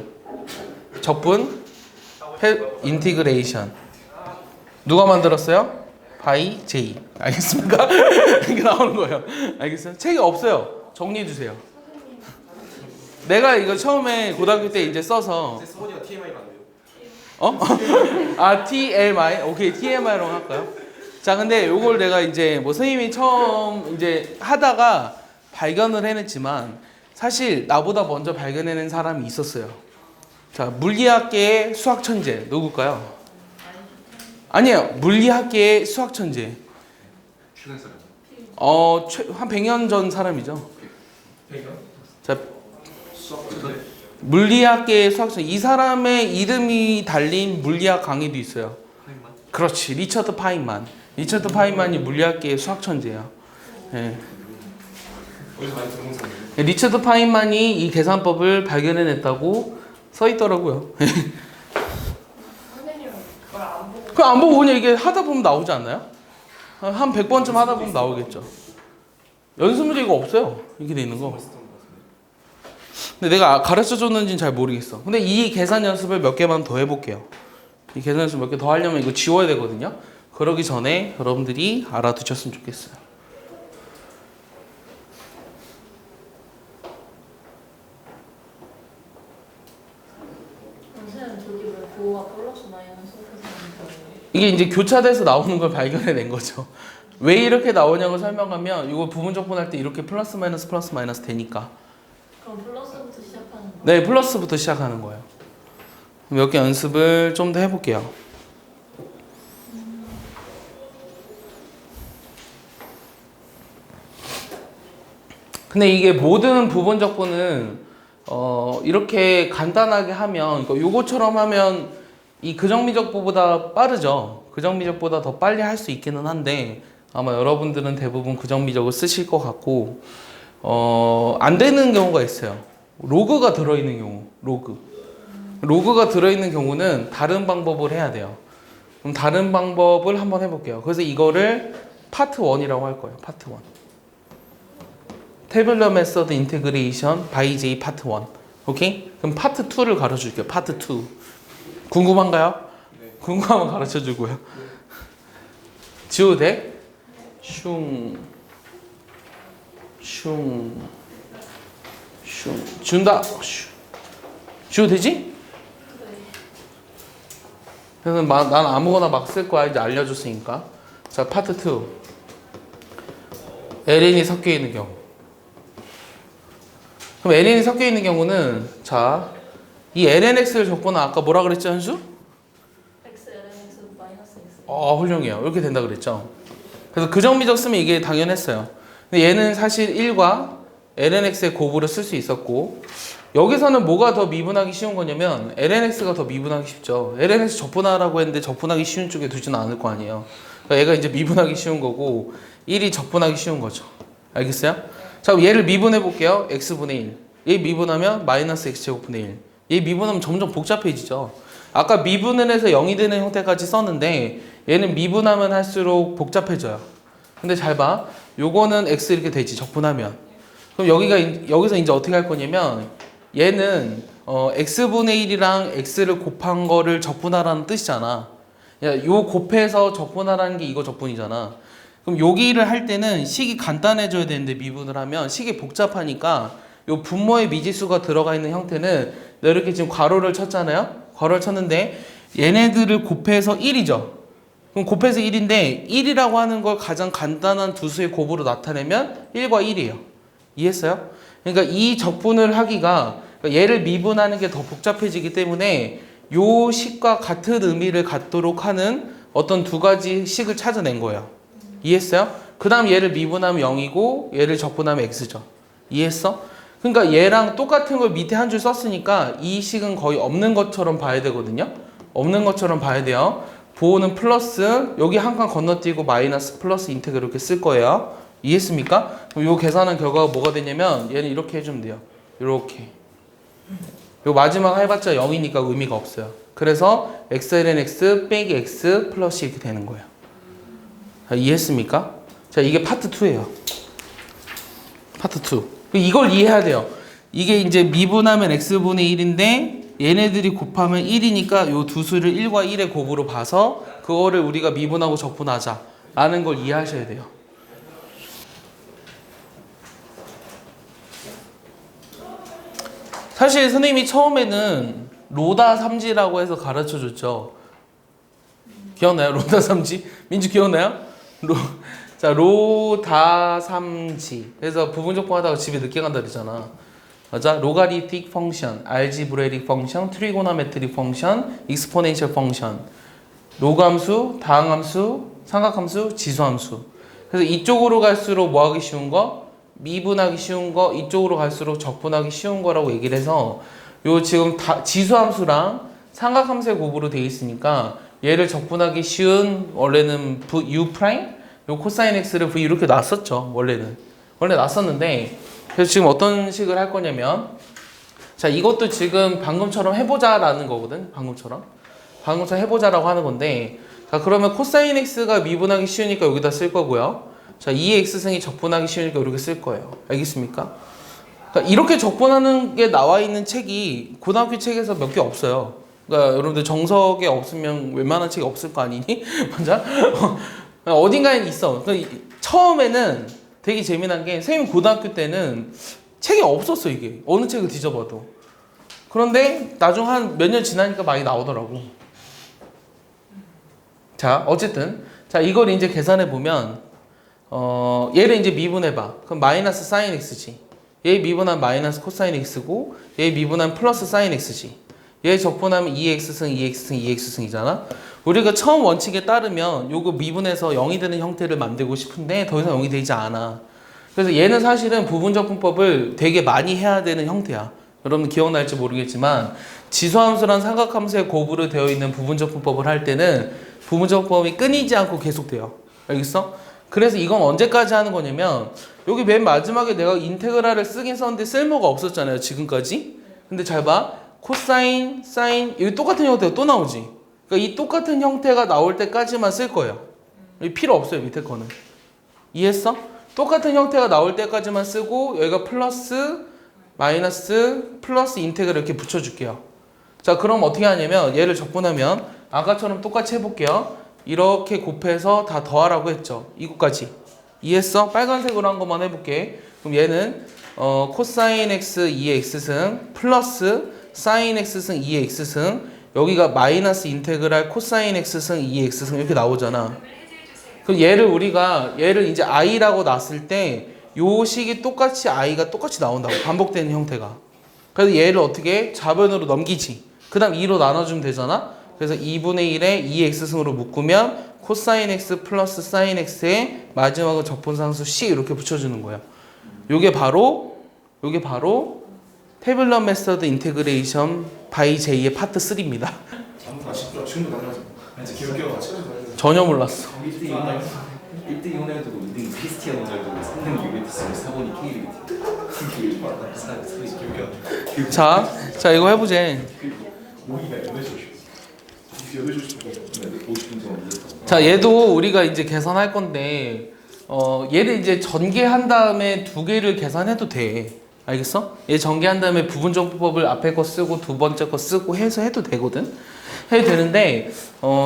적분, 인티그레이션. 누가 만들었어요? 바이 제이. 알겠습니까? 이렇게 나오는 거예요. 알겠어요? 책이 없어요. 정리해 주세요. 내가 이거 처음에 고등학교 때 이제 써서 서원이가 TMI가 안 돼요. 아 TMI? 오케이 TMI로 할까요? 자 근데 요걸 내가 이제 뭐 선생님이 처음 이제 하다가 발견을 해냈지만 사실 나보다 먼저 발견해낸 사람이 있었어요. 자 물리학계의 수학 천재 누굴까요? 아니에요. 물리학계의 수학 천재. 최근 사람. 한 100년 전 사람이죠. 100년? 자 수학 천재. 물리학계의 수학 천재. 이 사람의 이름이 달린 물리학 강의도 있어요. 파인만? 그렇지. 리처드 파인만. 리처드 파인만이 물리학계의 수학 천재예요. 예. 어디서 많이 들은 사람? 리처드 파인만이 이 계산법을 발견해냈다고 써 있더라고요. 선생님은 그걸 안 보고 그 안 보고 그냥 이게 하다 보면 나오지 않나요? 한 100번쯤 하다 보면 나오겠죠. 연습 문제 이거 없어요. 이렇게 돼 있는 거. 근데 내가 가르쳐 줬는지는 잘 모르겠어. 근데 이 계산 연습을 몇 개만 더 해볼게요. 이 계산 연습 몇 개 더 하려면 이거 지워야 되거든요. 그러기 전에 여러분들이 알아두셨으면 좋겠어요. 선생님 저기 왜 보호가 플러스 마이너스 계산이 이게 이제 교차돼서 나오는 걸 발견해낸 거죠. 왜 이렇게 나오냐고 설명하면 이거 부분적분할 때 이렇게 플러스 마이너스 되니까. 그럼 플러스부터 시작하는 거? 네, 플러스부터 시작하는 거예요. 몇 개 연습을 좀 더 해볼게요. 근데 이게 모든 부분적분은 이렇게 간단하게 하면 요거처럼 하면 이 그정미적보다 빠르죠. 그정미적보다 더 빨리 할 수 있기는 한데 아마 여러분들은 대부분 그정미적을 쓰실 것 같고 안 되는 경우가 있어요. 로그가 들어있는 경우. 로그가 들어있는 경우는 다른 방법을 해야 돼요. 그럼 다른 방법을 한번 해볼게요. 그래서 이거를 파트 1이라고 할 거예요. 파트 1. 태블러 메서드 인테그레이션 바이 제이 파트 1. 오케이? 그럼 파트 2를 가르쳐 줄게요. 파트 2. 궁금한가요? 네. 궁금하면 가르쳐 주고요. 지워도 돼? 슝. 지운다. 지워도 되지? 그래서 난 아무거나 막 쓸 거야. 이제 알려줬으니까. 자, 파트 2. LN이 섞여 있는 경우. 그럼 LN이 섞여 있는 경우는 자, 이 LNX를 적거나 아까 뭐라 그랬지, 한수? x lnx 마이너스 x 훌륭해요. 이렇게 된다 그랬죠. 그래서 그정미적 쓰면 이게 당연했어요. 근데 얘는 사실 1과 lnx의 곱으로 쓸 수 있었고 여기서는 뭐가 더 미분하기 쉬운 거냐면 lnx가 더 미분하기 쉽죠. lnx 적분하라고 했는데 적분하기 쉬운 쪽에 두지는 않을 거 아니에요. 그러니까 얘가 이제 미분하기 쉬운 거고 1이 적분하기 쉬운 거죠. 알겠어요? 자, 그럼 얘를 미분해 볼게요. x분의 1. 얘 미분하면 마이너스 x제곱분의 1. 얘 미분하면 점점 복잡해지죠. 아까 미분을 해서 0이 되는 형태까지 썼는데 얘는 미분하면 할수록 복잡해져요. 근데 잘 봐. 요거는 x 이렇게 되지. 적분하면. 그럼 여기서 이제 어떻게 할 거냐면 얘는 x분의 1이랑 x를 곱한 거를 적분하라는 뜻이잖아. 요 곱해서 적분하라는 게 이거 적분이잖아. 그럼 여기를 할 때는 식이 간단해져야 되는데 미분을 하면 식이 복잡하니까 요 분모의 미지수가 들어가 있는 형태는 내가 이렇게 지금 괄호를 쳤잖아요. 괄호를 쳤는데 얘네들을 곱해서 1이죠. 그럼 곱해서 1인데 1이라고 하는 걸 가장 간단한 두 수의 곱으로 나타내면 1과 1이에요. 이해했어요? 그러니까 이 적분을 하기가 그러니까 얘를 미분하는 게 더 복잡해지기 때문에 요 식과 같은 의미를 갖도록 하는 어떤 두 가지 식을 찾아낸 거예요. 이해했어요? 그 다음 얘를 미분하면 0이고 얘를 적분하면 x죠. 이해했어? 그러니까 얘랑 똑같은 걸 밑에 한 줄 썼으니까 이 식은 거의 없는 것처럼 봐야 되거든요. 없는 것처럼 봐야 돼요. 보호는 플러스 여기 한 칸 건너뛰고 마이너스 플러스 인테그럴 이렇게 쓸 거예요. 이해했습니까? 그럼 요 계산한 결과가 뭐가 되냐면 얘는 이렇게 해주면 돼요. 이렇게. 요 마지막 해봤자 0이니까 의미가 없어요. 그래서 xln x 빼기 x 플러스 이렇게 되는 거예요. 자, 이해했습니까? 자, 이게 파트 2예요. 파트 2. 이걸 이해해야 돼요. 이게 이제 미분하면 x분의 1인데 얘네들이 곱하면 1이니까 요 두 수를 1과 1의 곱으로 봐서 그거를 우리가 미분하고 적분하자 라는 걸 이해하셔야 돼요. 사실 선생님이 처음에는 로다 삼지라고 해서 가르쳐 줬죠. 기억나요? 로다 삼지? 민주 기억나요? 자, 로다 삼지. 그래서 부분적분 하다가 집에 늦게 간다 그랬잖아. 맞아? 로가리틱 펑션, 알지브레릭 펑션, 트리고노메트릭 펑션, 익스포넨셜 펑션. 로감수, 다항함수, 삼각함수, 지수함수. 그래서 이쪽으로 갈수록 뭐 하기 쉬운 거? 미분하기 쉬운 거, 이쪽으로 갈수록 적분하기 쉬운 거라고 얘기를 해서 요 지금 지수함수랑 삼각함수의 곱으로 되어 있으니까 얘를 적분하기 쉬운 원래는 u 프라임, 요 코사인 x를 v 이렇게 놨었죠. 원래 놨었는데 그래서 지금 어떤 식을 할 거냐면 자, 이것도 지금 방금처럼 해보자라는 거거든. 방금처럼 해보자라고 하는 건데 자, 그러면 코사인 x가 미분하기 쉬우니까 여기다 쓸 거고요. 자, 2x승이 적분하기 쉬우니까 이렇게 쓸 거예요. 알겠습니까? 그러니까 이렇게 적분하는 게 나와 있는 책이 고등학교 책에서 몇 개 없어요. 그러니까 여러분들 정석에 없으면 웬만한 책이 없을 거 아니니? 맞아? 어딘가에 있어. 그러니까 처음에는 되게 재미난 게 선생님 고등학교 때는 책이 없었어 이게. 어느 책을 뒤져봐도. 그런데 나중 한 몇 년 지나니까 많이 나오더라고. 자, 어쨌든 자, 이걸 이제 계산해 보면 얘를 이제 미분해봐. 그럼 마이너스 사인 x지. 얘 미분하면 마이너스 코사인 x고 얘 미분하면 플러스 사인 x지. 얘 적분하면 2x승, 2x승, 2x승이잖아. 우리가 처음 원칙에 따르면 요거 미분해서 0이 되는 형태를 만들고 싶은데 더 이상 0이 되지 않아. 그래서 얘는 사실은 부분적분법을 되게 많이 해야 되는 형태야. 여러분 기억날지 모르겠지만 지수함수랑 삼각함수의 곱으로 되어 있는 부분적분법을 할 때는 부분적분법이 끊이지 않고 계속돼요. 알겠어? 그래서 이건 언제까지 하는 거냐면 여기 맨 마지막에 내가 인테그랄을 쓰긴 썼는데 쓸모가 없었잖아요. 지금까지. 근데 잘 봐. 코사인, 사인 여기 똑같은 형태가 또 나오지. 그러니까 이 똑같은 형태가 나올 때까지만 쓸 거예요. 여기 필요 없어요. 밑에 거는. 이해했어? 똑같은 형태가 나올 때까지만 쓰고 여기가 플러스, 마이너스, 플러스 인테그랄 이렇게 붙여줄게요. 자, 그럼 어떻게 하냐면 얘를 적분하면 아까처럼 똑같이 해볼게요. 이렇게 곱해서 다 더하라고 했죠. 이거까지. 이해했어? 빨간색으로 한 것만 해볼게. 그럼 얘는 코사인 x 2x승 플러스 사인 x승 2x승 여기가 마이너스 인테그랄 코사인 x승 2x승 이렇게 나오잖아. 그럼 얘를 이제 i라고 놨을 때 요 식이 똑같이 i가 똑같이 나온다고. 반복되는 형태가. 그래서 얘를 어떻게 좌변으로 넘기지. 그 다음 2로 나눠주면 되잖아. 그래서 2분의 1에 2x승으로 묶으면 코사인 x 플러스 사인 x에 마지막으로 적분상수 c 이렇게 붙여주는 거예요. 요게 바로 태블러 메서드 인테그레이션 바이 J의 파트 3입니다. 아무나 쉽죠. 지금도 나눠서. 이제 기억이가 같이 해서 전혀 몰랐어. 1등 이온을 두고 2등 크리스티안 오늘 두고 3등 유베티스를 4번이 K리베티 자 이거 해보제. 자, 얘도 우리가 이제 계산할 건데 얘를 이제 전개한 다음에 두 개를 계산해도 돼. 알겠어? 얘 전개한 다음에 부분정법을 앞에 거 쓰고 두 번째 거 쓰고 해서 해도 되거든. 해도 되는데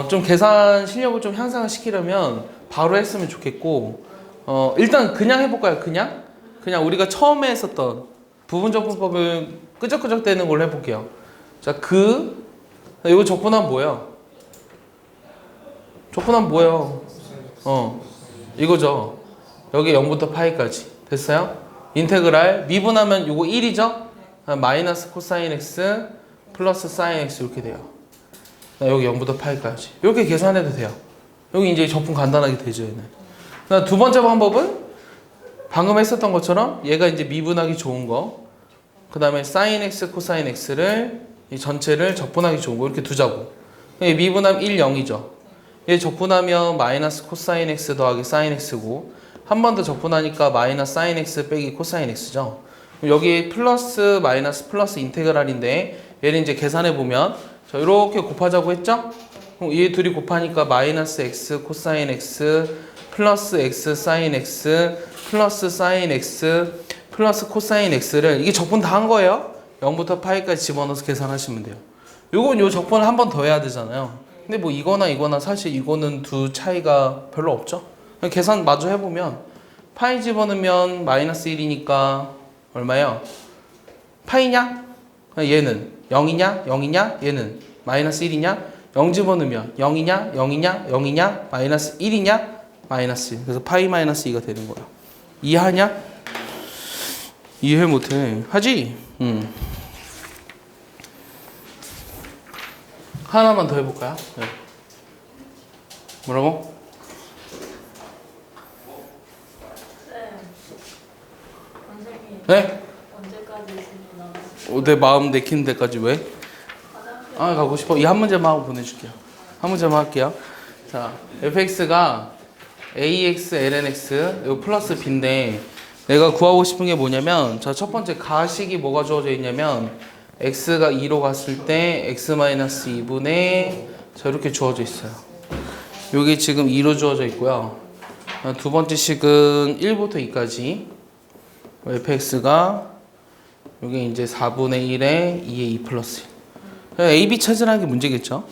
좀 계산 실력을 좀 향상을 시키려면 바로 했으면 좋겠고 일단 그냥 해볼까요? 그냥 우리가 처음에 했었던 부분정법을 끄적끄적 대는 걸로 해볼게요. 자, 이거 적분하면 뭐예요? 적분하면 뭐예요? 이거죠. 여기 0부터 파이까지. 됐어요? 인테그랄 미분하면 요거 1이죠? 마이너스 코사인 x 플러스 사인 x 이렇게 돼요. 여기 0부터 파이까지 이렇게 계산해도 돼요. 여기 이제 적분 간단하게 되죠. 얘는. 두 번째 방법은 방금 했었던 것처럼 얘가 이제 미분하기 좋은 거, 그 다음에 사인 x 코사인 x를 이 전체를 적분하기 좋은 거 이렇게 두자고. 미분하면 1, 0이죠. 얘 적분하면 마이너스 코사인 x 더하기 사인 x고, 한 번 더 적분하니까 마이너스 사인 x 빼기 코사인 x죠. 여기 플러스 마이너스 플러스 인테그랄인데 얘를 이제 계산해 보면 자 이렇게 곱하자고 했죠? 그럼 얘 둘이 곱하니까 마이너스 x 코사인 x 플러스 x 사인 x 플러스 사인 x 플러스 코사인 x를 이게 적분 다 한 거예요. 0부터 파이까지 집어넣어서 계산하시면 돼요. 요건 요 적분을 한 번 더 해야 되잖아요. 근데 뭐 이거나 사실 이거는 두 차이가 별로 없죠. 계산 마저 해보면 파이 집어넣으면 마이너스 1이니까 얼마예요? 파이냐? 얘는 0이냐? 0이냐? 얘는 마이너스 1이냐? 0 집어넣으면 0이냐? 0이냐? 0이냐? 마이너스 1이냐? 마이너스 1. 그래서 파이 마이너스 2가 되는 거예요. 이해하냐? 이해 못해. 하지? 하나만 더 해볼까요? 네. 뭐라고? 선생님 네? 언제까지 있습니다? 내 마음 내키는 데까지 왜? 가고 싶어. 이 한 문제만 하고 보내줄게요. 한 문제만 할게요. 자, fx가 ax ln x 이거 플러스 b인데 내가 구하고 싶은 게 뭐냐면 자, 첫 번째 가식이 뭐가 주어져 있냐면 x가 2로 갔을 때 x-2분의 자 이렇게 주어져 있어요. 여기 지금 2로 주어져 있고요. 두 번째 식은 1부터 2까지 fx가 여기 이제 4분의 1에 2에 2 플러스 1. a, b 찾으라는 게 문제겠죠.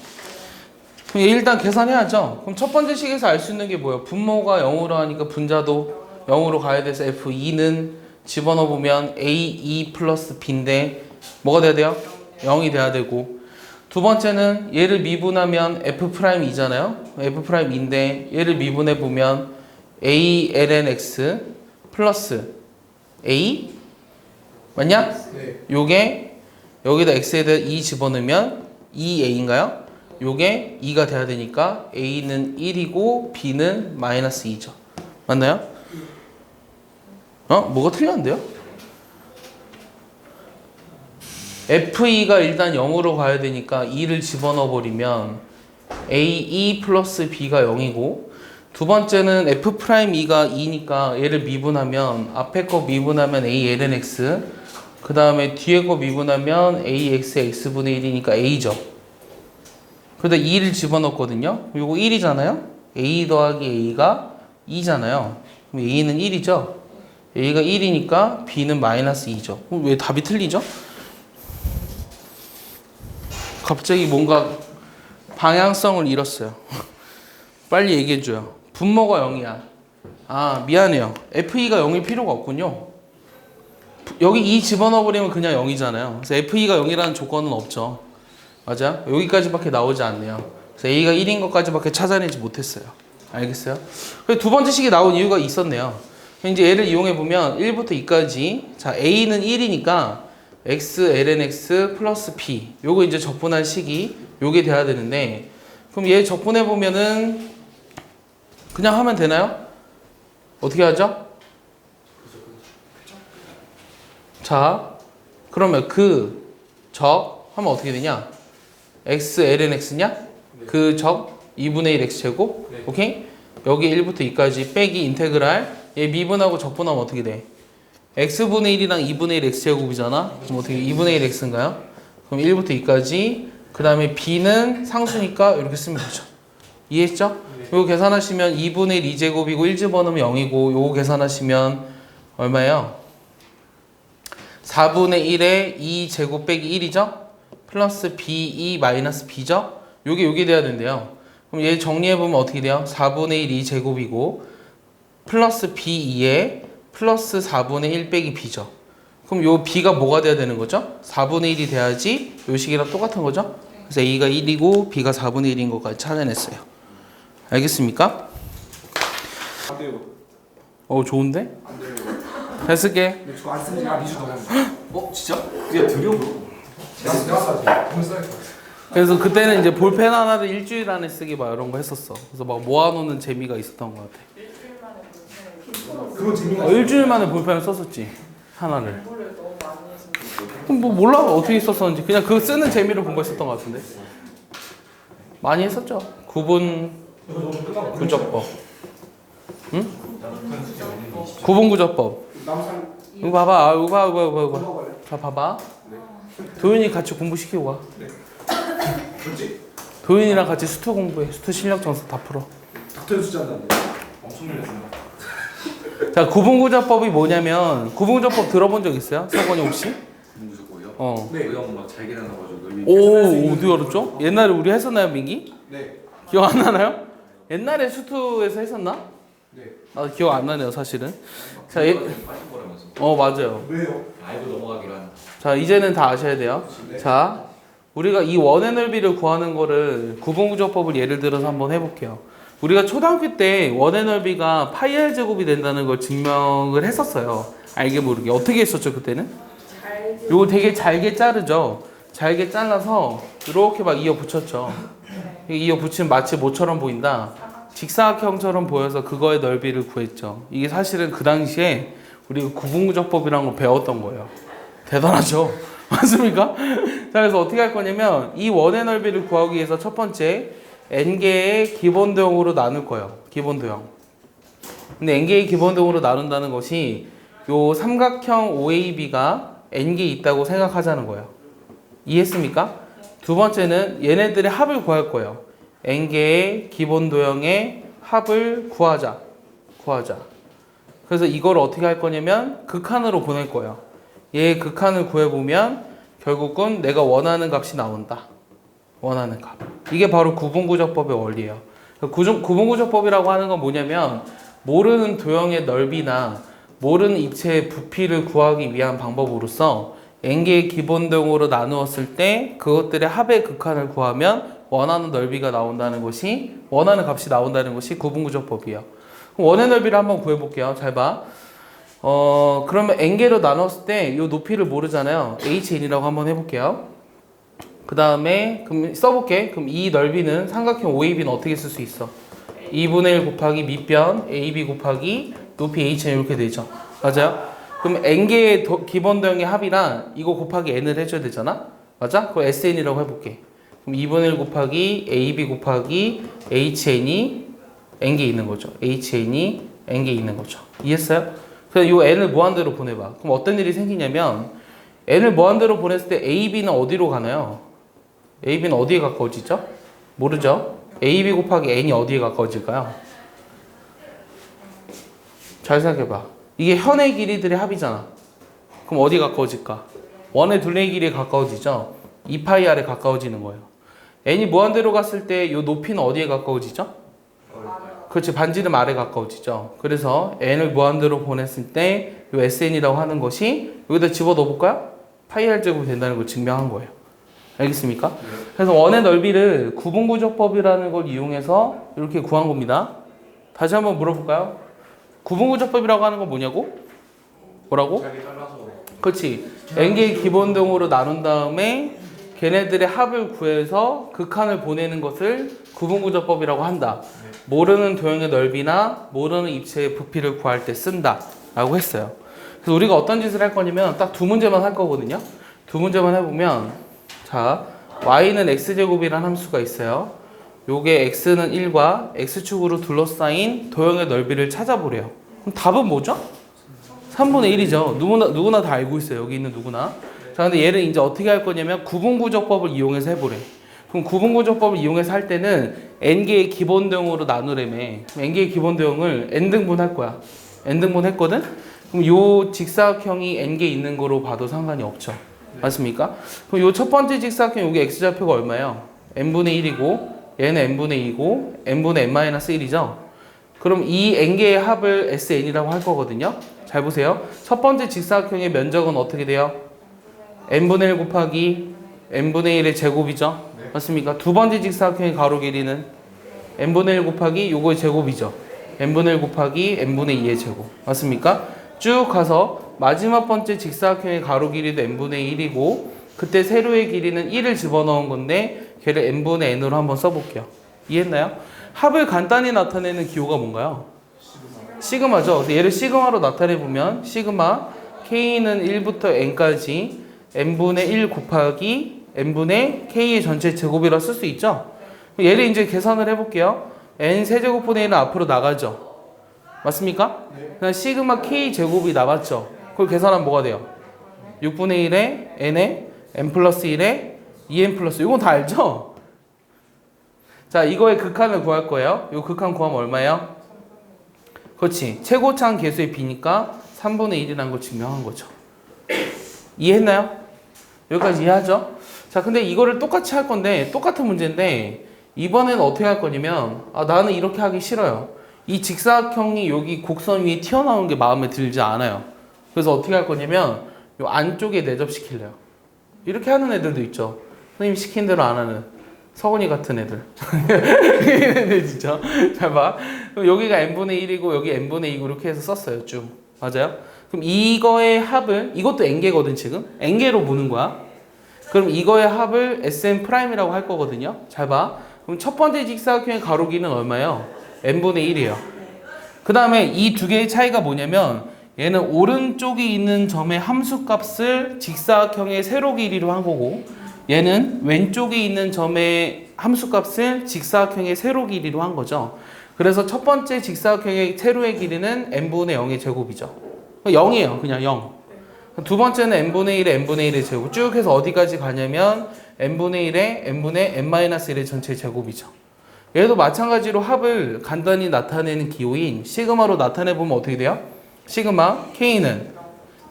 그럼 일단 계산해야죠. 그럼 첫 번째 식에서 알 수 있는 게 뭐예요? 분모가 0으로 하니까 분자도 0으로 가야 돼서 f2는 집어넣어 보면 a2 플러스 b인데 뭐가 돼야 돼요? 0이 돼야 되고, 두 번째는 얘를 미분하면 f'2잖아요. f'2인데 얘를 미분해 보면 a ln x 플러스 a 맞냐? 네. 요게 여기다 x에 대해 2 집어넣으면 2a인가요? 요게 2가 돼야 되니까 a는 1이고 b는 마이너스 2죠. 맞나요? 뭐가 틀렸는데요? f2가 일단 0으로 가야 되니까 2를 집어넣어 버리면 a2 플러스 b가 0이고, 두 번째는 f'2가 2니까 얘를 미분하면 앞에 거 미분하면 a ln x, 그 다음에 뒤에 거 미분하면 ax x분의 1이니까 a죠. 그러다 2를 집어넣었거든요. 요거 1이잖아요. a 더하기 a가 2잖아요. 그럼 a는 1이죠. a가 1이니까 b는 마이너스 2죠. 왜 답이 틀리죠? 갑자기 뭔가 방향성을 잃었어요. 빨리 얘기해줘요. 분모가 0이야. 미안해요. f2가 0일 필요가 없군요. 여기 2 집어넣어버리면 그냥 0이잖아요. 그래서 f2가 0이라는 조건은 없죠. 맞아? 여기까지밖에 나오지 않네요. 그래서 a가 1인 것까지밖에 찾아내지 못했어요. 알겠어요? 그래서 두 번째 식이 나온 이유가 있었네요. 이제 얘를 이용해보면 1부터 2까지 자 a는 1이니까 x ln x 플러스 b 요거 이제 적분한 식이 요게 돼야 되는데, 그럼 얘 적분해보면은 그냥 하면 되나요? 어떻게 하죠? 자 그러면 그 적 하면 어떻게 되냐? x ln x냐? 그 적 2분의 1 x제곱. 네. 오케이? 여기 1부터 2까지 빼기 인테그랄 얘 미분하고 적분하면 어떻게 돼? x분의 1이랑 2분의 1 x제곱이잖아. 그럼 어떻게 2분의 1 x인가요? 그럼 1부터 2까지 그 다음에 b는 상수니까 이렇게 쓰면 되죠. 이해했죠? 네. 요거 계산하시면 2분의 1 2제곱이고 1 집어넣으면 0이고 요거 계산하시면 얼마예요? 4분의 1에 2제곱 빼기 1이죠? 플러스 b2 마이너스 b죠? 요게 돼야 된대요. 그럼 얘 정리해보면 어떻게 돼요? 4분의 1 2제곱이고 플러스 b2에 플러스 4분의 1 빼기 b죠. 그럼 요 b가 뭐가 돼야 되는 거죠? 4분의 1이 돼야지 요 식이랑 똑같은 거죠? 그래서 a가 1이고 b가 4분의 1인 것까지 찾아냈어요. 알겠습니까? 안 돼요. 좋은데? 안 돼요. 잘 쓸게. 근데 저거 안 쓰면 아 리슈 너무 진짜? 야 드려 그럼. 내가 써야지 한번 써야 될 것 같아. 그래서 그때는 이제 볼펜 하나를 일주일 안에 쓰기 막 이런 거 했었어. 그래서 막 모아놓는 재미가 있었던 것 같아. 일주일 만에 볼펜을 그거 재미가 일주일 만에 볼펜을 썼었지. 하나를. 공부를 너무 많이 해서 그럼 뭐 몰라 어떻게 썼었는지 그냥 그 쓰는 재미로 공부했었던 것 같은데. 많이 했었죠. 구분 이거 너무 끝나고 구조법. 응? 구분 구조법. 남산 이거 봐봐. 아, 이거 봐, 이거 봐, 이거 봐. 올라갈래? 자 봐봐. 도윤이 같이 공부시키고 가. 그렇지? 도윤이랑 같이 수투 공부해. 수투 실력 점수 다 풀어. 닥터에 숫자 한다는데. 엄청 밀렸습니다. 자 구분구조법이 뭐냐면 구분구조법 들어본 적 있어요? 석원이 혹시? 무조건요? 어. 네. 막 잘게 나눠가지고 넓이. 오 어디 알았죠? 옛날에 우리 했었나요 민기? 네. 기억 안 나나요? 옛날에 수투에서 했었나? 네. 나 기억 안 나네요 사실은. 자, 빠진 거라면서. 맞아요. 왜요? 알고 넘어가기로 한. 자 이제는 다 아셔야 돼요. 네. 자 우리가 이 원의 넓이를 구하는 거를 구분구조법을 예를 들어서 한번 해볼게요. 우리가 초등학교 때 원의 넓이가 파이 r 제곱이 된다는 걸 증명을 했었어요. 알게 모르게. 어떻게 했었죠 그때는? 잘게 요거 되게 잘게 자르죠. 잘게 잘라서 이렇게 막 이어 붙였죠. 이어 붙이면 마치 뭐처럼 보인다. 직사각형처럼 보여서 그거의 넓이를 구했죠. 이게 사실은 그 당시에 우리가 구분구조법이라는 걸 배웠던 거예요. 대단하죠? 맞습니까? 자, 그래서 어떻게 할 거냐면 이 원의 넓이를 구하기 위해서 첫 번째 n개의 기본도형으로 나눌 거예요. 기본도형. 근데 n개의 기본도형으로 나눈다는 것이 요 삼각형 OAB가 n개 있다고 생각하자는 거예요. 이해했습니까? 두 번째는 얘네들의 합을 구할 거예요. n개의 기본도형의 합을 구하자. 그래서 이걸 어떻게 할 거냐면 극한으로 보낼 거예요. 얘의 극한을 구해보면 결국은 내가 원하는 값이 나온다. 원하는 값. 이게 바로 구분구조법의 원리예요. 구분구조법이라고 하는 건 뭐냐면 모르는 도형의 넓이나 모르는 입체의 부피를 구하기 위한 방법으로서 n개의 기본도형으로 나누었을 때 그것들의 합의 극한을 구하면 원하는 넓이가 나온다는 것이 원하는 값이 나온다는 것이 구분구조법이에요. 그럼 원의 넓이를 한번 구해볼게요. 잘 봐. 그러면 n개로 나눴을 때 이 높이를 모르잖아요. hn이라고 한번 해볼게요. 그 다음에 그럼 써볼게. 그럼 이 넓이는 삼각형 OAB는 어떻게 쓸 수 있어? 2분의 1 곱하기 밑변 AB 곱하기 높이 hn 이렇게 되죠. 맞아요? 그럼 n개의 기본도형의 합이랑 이거 곱하기 n을 해줘야 되잖아? 맞아? 그럼 sn이라고 해볼게. 그럼 2분의 1 곱하기 AB 곱하기 hn이 n개 있는 거죠. hn이 n개 있는 거죠. 이해했어요? 그래서 이 n을 무한대로 보내봐. 그럼 어떤 일이 생기냐면 n을 무한대로 보냈을 때 AB는 어디로 가나요? AB는 어디에 가까워지죠? 모르죠? AB 곱하기 n이 어디에 가까워질까요? 잘 생각해봐. 이게 현의 길이들의 합이잖아. 그럼 어디 가까워질까? 원의 둘레의 길이에 가까워지죠? 2파이r에 가까워지는 거예요. n이 무한대로 갔을 때 이 높이는 어디에 가까워지죠? 그렇지, 반지름 아래 가까워지죠. 그래서 n을 무한대로 보냈을 때 이 sn이라고 하는 것이 여기다 집어넣어 볼까요? 파이 r 제곱이 된다는 걸 증명한 거예요. 알겠습니까? 그래서 원의 넓이를 구분구조법이라는 걸 이용해서 이렇게 구한 겁니다. 다시 한번 물어볼까요? 구분구조법이라고 하는 건 뭐냐고? 뭐라고? 잘게 잘라서. 그렇지. n개의 기본도형으로 나눈 다음에 걔네들의 합을 구해서 극한을 보내는 것을 구분구조법이라고 한다. 모르는 도형의 넓이나 모르는 입체의 부피를 구할 때 쓴다 라고 했어요. 그래서 우리가 어떤 짓을 할 거냐면 딱 두 문제만 할 거거든요. 두 문제만 해보면 자 y는 x제곱이라는 함수가 있어요. 요게 x는 1과 x축으로 둘러싸인 도형의 넓이를 찾아보래요. 그럼 답은 뭐죠? 3분의 1이죠. 누구나 다 알고 있어요. 여기 있는 누구나. 자, 근데 얘를 이제 어떻게 할 거냐면 구분구조법을 이용해서 해보래. 그럼 구분구조법을 이용해서 할 때는 n개의 기본도형으로 나누래며. n개의 기본도형을 n등분 할 거야. n등분 했거든? 그럼 요 직사각형이 n개 있는 거로 봐도 상관이 없죠. 맞습니까? 그럼 요 첫 번째 직사각형 여기 x좌표가 얼마예요? n분의 1이고 얘는 n분의 2고 n분의 n-1이죠. 그럼 이 n개의 합을 sn이라고 할 거거든요. 잘 보세요. 첫 번째 직사각형의 면적은 어떻게 돼요? n분의 1 곱하기 n분의 1의 제곱이죠. 맞습니까? 두 번째 직사각형의 가로 길이는 n분의 1 곱하기 요거의 제곱이죠. n분의 1 곱하기 n분의 2의 제곱. 맞습니까? 쭉 가서 마지막 번째 직사각형의 가로 길이도 n분의 1이고 그때 세로의 길이는 1을 집어넣은 건데 걔를 n분의 n으로 한번 써볼게요. 이해했나요? 합을 간단히 나타내는 기호가 뭔가요? 시그마죠. 그래서 얘를 시그마로 나타내보면 시그마 k는 1부터 n까지 n분의 1 곱하기 n분의 k의 전체 제곱이라 쓸 수 있죠. 얘를 이제 계산을 해볼게요. n 세제곱분의 1은 앞으로 나가죠. 맞습니까? 그냥 시그마 k 제곱이 나갔죠. 그걸 계산하면 뭐가 돼요? 6분의 1에 n에 n 플러스 1에 2n 플러스 이건 다 알죠? 자, 이거의 극한을 구할 거예요. 이 극한 구하면 얼마예요? 그렇지. 최고차항 계수의 b니까 3분의 1이라는 걸 증명한 거죠. 이해했나요? 여기까지 이해하죠? 자, 근데 이거를 똑같이 할 건데 똑같은 문제인데 이번에는 어떻게 할 거냐면 나는 이렇게 하기 싫어요. 이 직사각형이 여기 곡선 위에 튀어나오는 게 마음에 들지 않아요. 그래서 어떻게 할 거냐면 요 안쪽에 내접시킬래요. 이렇게 하는 애들도 있죠. 선생님 시킨 대로 안 하는 서건이 같은 애들. 애들 진짜. 잘 봐. 그럼 여기가 n분의 1이고 여기 n분의 2고 이렇게 해서 썼어요. 쭉. 맞아요? 그럼 이거의 합을 이것도 n개거든 지금. n개로 보는 거야. 그럼 이거의 합을 Sn''이라고 할 거거든요. 잘 봐. 그럼 첫 번째 직사각형의 가로 길이는 얼마예요? n분의 1이에요. 그 다음에 이 두 개의 차이가 뭐냐면 얘는 오른쪽에 있는 점의 함수값을 직사각형의 세로 길이로 한 거고 얘는 왼쪽에 있는 점의 함수값을 직사각형의 세로 길이로 한 거죠. 그래서 첫 번째 직사각형의 세로의 길이는 n분의 0의 제곱이죠. 0이에요. 그냥 0. 두 번째는 n분의 1에 n분의 1의 제곱 쭉 해서 어디까지 가냐면 n분의 1에 n분의 n-1의 전체 제곱이죠. 얘도 마찬가지로 합을 간단히 나타내는 기호인 시그마로 나타내보면 어떻게 돼요? 시그마 k는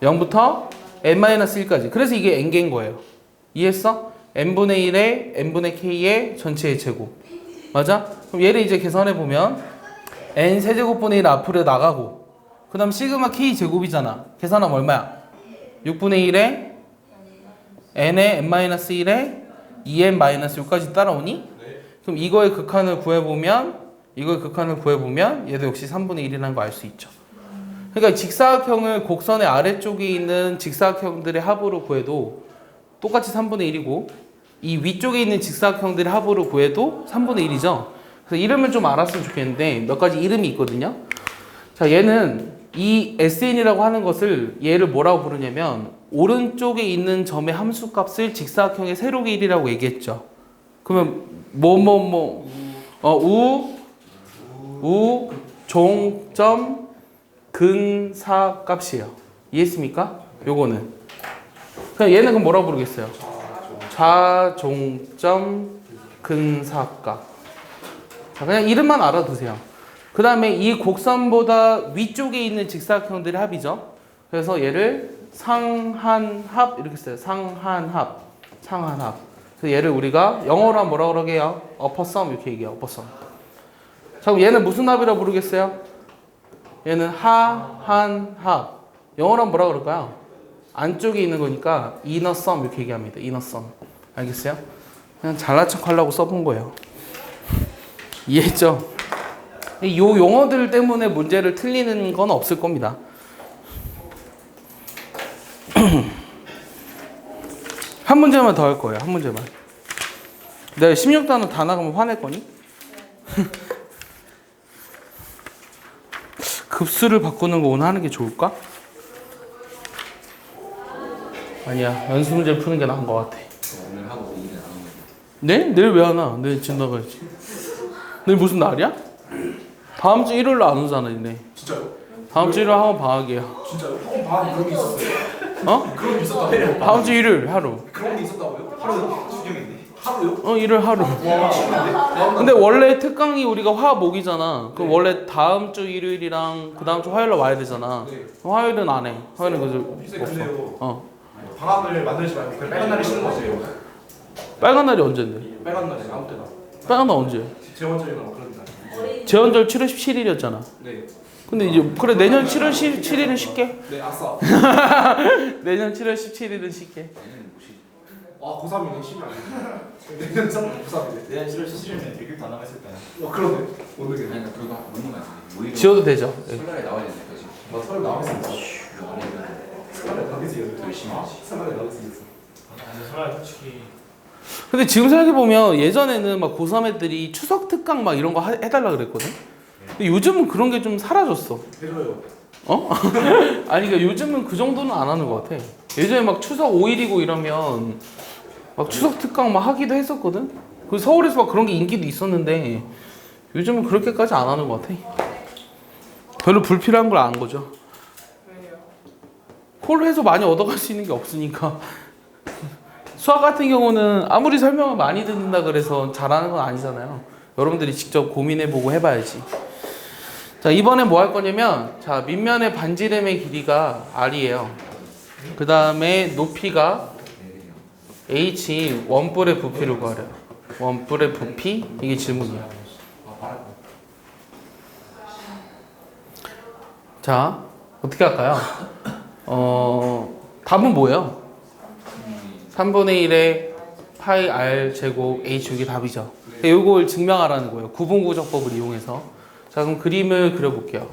0부터 n-1까지. 그래서 이게 n개인 거예요. 이해했어? n분의 1에 n분의 k의 전체의 제곱. 맞아? 그럼 얘를 이제 계산해보면 n 세제곱분의 1 앞으로 나가고 그 다음 시그마 k 제곱이잖아. 계산하면 얼마야? 6분의 1에 n에 n-1에 2n-6까지 따라오니? 그럼 이거의 극한을 구해보면 얘도 역시 3분의 1이라는 거 알 수 있죠. 그러니까 직사각형을 곡선의 아래쪽에 있는 직사각형들의 합으로 구해도 똑같이 3분의 1이고 이 위쪽에 있는 직사각형들의 합으로 구해도 3분의 1이죠. 그래서 이름을 좀 알았으면 좋겠는데 몇 가지 이름이 있거든요. 자, 얘는 이 SN이라고 하는 것을 얘를 뭐라고 부르냐면 오른쪽에 있는 점의 함수값을 직사각형의 세로 길이라고 얘기했죠. 그러면 종점 근사 값이에요. 이해했습니까? 요거는. 그럼 얘는 그럼 뭐라고 부르겠어요? 좌종점 근사값. 자, 그냥 이름만 알아두세요. 그 다음에 이 곡선보다 위쪽에 있는 직사각형들의 합이죠. 그래서 얘를 상한합 이렇게 써요. 상한합. 그래서 얘를 우리가 영어로 하면 뭐라고 그러게요? upper sum 이렇게 얘기해요. upper sum. 자, 그럼 얘는 무슨 합이라고 부르겠어요? 얘는 하한합. 영어로 하면 뭐라고 그럴까요? 안쪽에 있는 거니까 inner sum 이렇게 얘기합니다. inner sum. 알겠어요? 그냥 잘난 척 하려고 써본 거예요. 이해했죠? 이 용어들 때문에 문제를 틀리는 건 없을 겁니다. 한 문제만 더 할 거예요. 한 문제만. 내가 16단원 다 나가면 화낼 거니? 급수를 바꾸는 거 오늘 하는 게 좋을까? 아니야. 연습 문제를 푸는 게 나은 것 같아. 오늘 하고 내일은 안 오는 네? 내일 왜 안 와? 내일 지나가야지. 내일 무슨 날이야? 다음 주 일요일로 안 오잖아, 니네. 진짜요? 다음 주 일요일 학원 방학이에요. 진짜요? 학원 방학 그런 게 있었어요? 어? 그런 게 있었다고요? 다음 주 일요일 하루. 그런 게 있었다고요? 하루 주경인데? 하루요? 일요일 하루. 와 치는데? 근데 원래 특강이 우리가 화, 목이잖아. 그럼 원래 다음 주 일요일이랑 그 다음 주 화요일로 와야 되잖아. 네. 화요일은 안 해. 화요일은 그저 선생님 없어. 근데요 방학을 만들지 말고 그냥 빨간 날이 쉬는 거세요. 빨간 날이 언젠데? 빨간 날에 아무 때나 빨간 날 언제? 재원절이나 뭐 그런 날. 재헌절 7월 17일이었잖아. 네. 근데 이제 그래 내년 7월 17일은 쉽게. 네 아싸. 내년 7월 17일은 쉽게. 얘는 무시. 아 고3이네 10일 아니야. 내년 3고3이네. 내가 7월 17일이면 대교도 안 나갔을 거야. 그러네. 오늘 아니 그러니까 그거 묻는 거 같은데. 지워도 되죠. 네. 설날에 나와야 되니까 지금. 나 서울 나왔습니다. 열심히 하지. 설아 솔직히 근데 지금 생각해보면 예전에는 막 고3 애들이 추석 특강 막 이런 거 해달라 그랬거든? 근데 요즘은 그런 게 좀 사라졌어. 해줘요. 어? 아니 그러니까 요즘은 그 정도는 안 하는 것 같아. 예전에 막 추석 5일이고 이러면 막 추석 특강 막 하기도 했었거든? 그 서울에서 막 그런 게 인기도 있었는데 요즘은 그렇게까지 안 하는 것 같아. 별로 불필요한 걸 안 거죠. 콜로 해서 많이 얻어갈 수 있는 게 없으니까. 수학 같은 경우는 아무리 설명을 많이 듣는다 그래서 잘하는 건 아니잖아요. 여러분들이 직접 고민해보고 해봐야지. 자, 이번에 뭐 할 거냐면, 자, 밑면의 반지름의 길이가 R이에요. 그 다음에 높이가 H, 원뿔의 부피를 구하래요. 원뿔의 부피? 이게 질문이야. 자, 어떻게 할까요? 답은 뭐예요? 3분의 1의 파이 R 제곱 H 이게 답이죠. 이걸 증명하라는 거예요. 구분구조법을 이용해서. 자, 그럼 그림을 그려볼게요.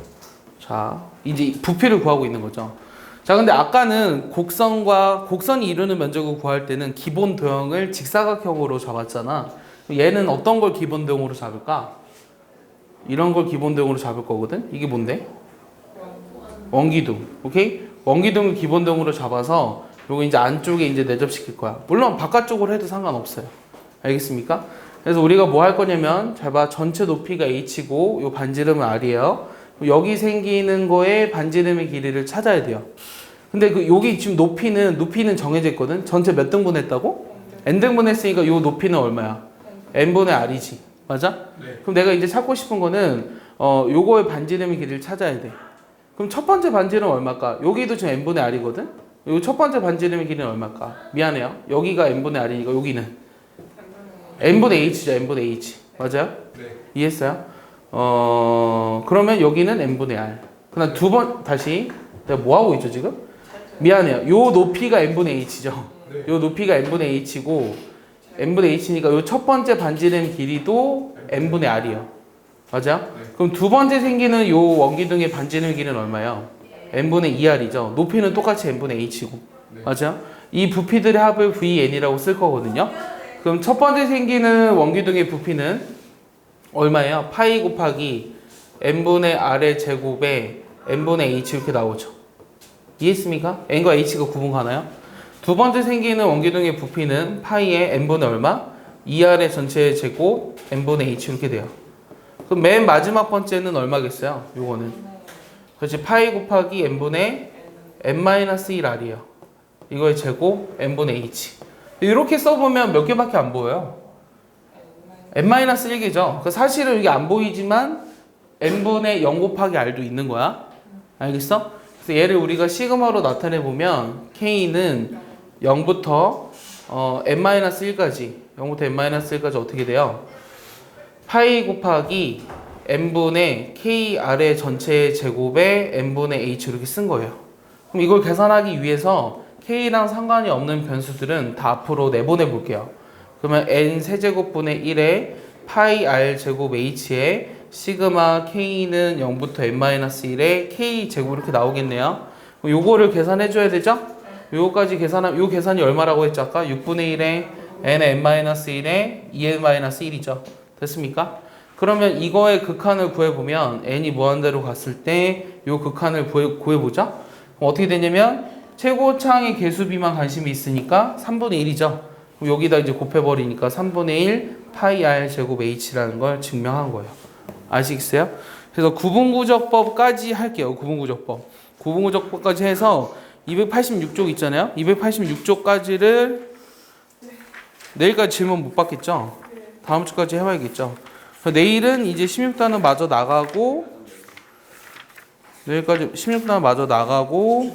자, 이제 부피를 구하고 있는 거죠. 자, 근데 아까는 곡선이 이루는 면적을 구할 때는 기본 도형을 직사각형으로 잡았잖아. 얘는 어떤 걸 기본 도형으로 잡을까? 이런 걸 기본 도형으로 잡을 거거든. 이게 뭔데? 원기둥. 오케이? 원기둥을 기본 도형으로 잡아서 요거 이제 안쪽에 이제 내접시킬 거야. 물론 바깥쪽으로 해도 상관없어요. 알겠습니까? 그래서 우리가 뭐 할 거냐면 잘 봐. 전체 높이가 h고 요 반지름은 r이에요. 여기 생기는 거에 반지름의 길이를 찾아야 돼요. 근데 그 여기 지금 높이는 정해져 있거든. 전체 몇 등분 했다고? n등분 했으니까 요 높이는 얼마야? n분의 r이지. 맞아? 네. 그럼 내가 이제 찾고 싶은 거는 요거의 반지름의 길이를 찾아야 돼. 그럼 첫 번째 반지름은 얼마일까? 여기도 지금 n분의 r이거든. 요 첫 번째 반지름의 길이는 얼마일까? 미안해요. 여기가 n분의 r이니까 여기는 n분의 h죠. n분의 h. 맞아요? 네. 이해했어요? 그러면 여기는 n분의 r. 그다음 다시 내가 뭐 하고 있죠 지금? 미안해요. 요 높이가 n분의 h죠. 네. 요 높이가 n분의 h고 n분의 h니까 요 첫 번째 반지름 길이도 n분의 r이요. 맞아요? 네. 그럼 두 번째 생기는 요 원기둥의 반지름 길이는 얼마예요? n분의 2r이죠. 높이는 똑같이 n분의 h고. 네. 맞아요? 이 부피들의 합을 vn이라고 쓸 거거든요. 그럼 첫 번째 생기는 원기둥의 부피는 얼마예요? 파이 곱하기 n분의 r의 제곱에 n분의 h 이렇게 나오죠. 이해했습니까? n과 h가 구분 가나요? 두 번째 생기는 원기둥의 부피는 파이의 n분의 얼마? 2r의 전체 제곱 n분의 h 이렇게 돼요. 그럼 맨 마지막 번째는 얼마겠어요? 요거는 그렇지. 파이 곱하기 n분의 n-1r이에요. 이거의 제곱 n분의 h. 이렇게 써보면 몇 개밖에 안 보여요? n-1개죠. 그러니까 사실은 이게 안 보이지만 n분의 0 곱하기 r도 있는 거야. 알겠어? 그래서 얘를 우리가 시그마로 나타내보면 k는 0부터 n-1까지 0부터 n-1까지 어떻게 돼요? 파이 곱하기 n분의 kr의 전체 제곱에 n분의 h 이렇게 쓴 거예요. 그럼 이걸 계산하기 위해서 k랑 상관이 없는 변수들은 다 앞으로 내보내 볼게요. 그러면 n 세제곱분의 1에 파이 r 제곱 h에 시그마 k는 0부터 n-1에 k 제곱 이렇게 나오겠네요. 그럼 요거를 계산해 줘야 되죠? 요거까지 계산하면 요 계산이 얼마라고 했죠? 아까 6분의 1에 n-1에 2n-1이죠. 됐습니까? 그러면 이거의 극한을 구해보면 n이 무한대로 갔을 때 요 극한을 구해보자. 그럼 어떻게 되냐면 최고차항의 개수비만 관심이 있으니까 3분의 1이죠. 그럼 여기다 이제 곱해버리니까 3분의 1 파이 r 제곱 h라는 걸 증명한 거예요. 아시겠어요? 그래서 구분구조법까지 할게요. 구분구조법까지 해서 286쪽 있잖아요. 286쪽까지를 내일까지 질문 못 받겠죠? 다음 주까지 해봐야겠죠? 내일은 이제 16단은 마저 나가고 내일까지 16단은 마저 나가고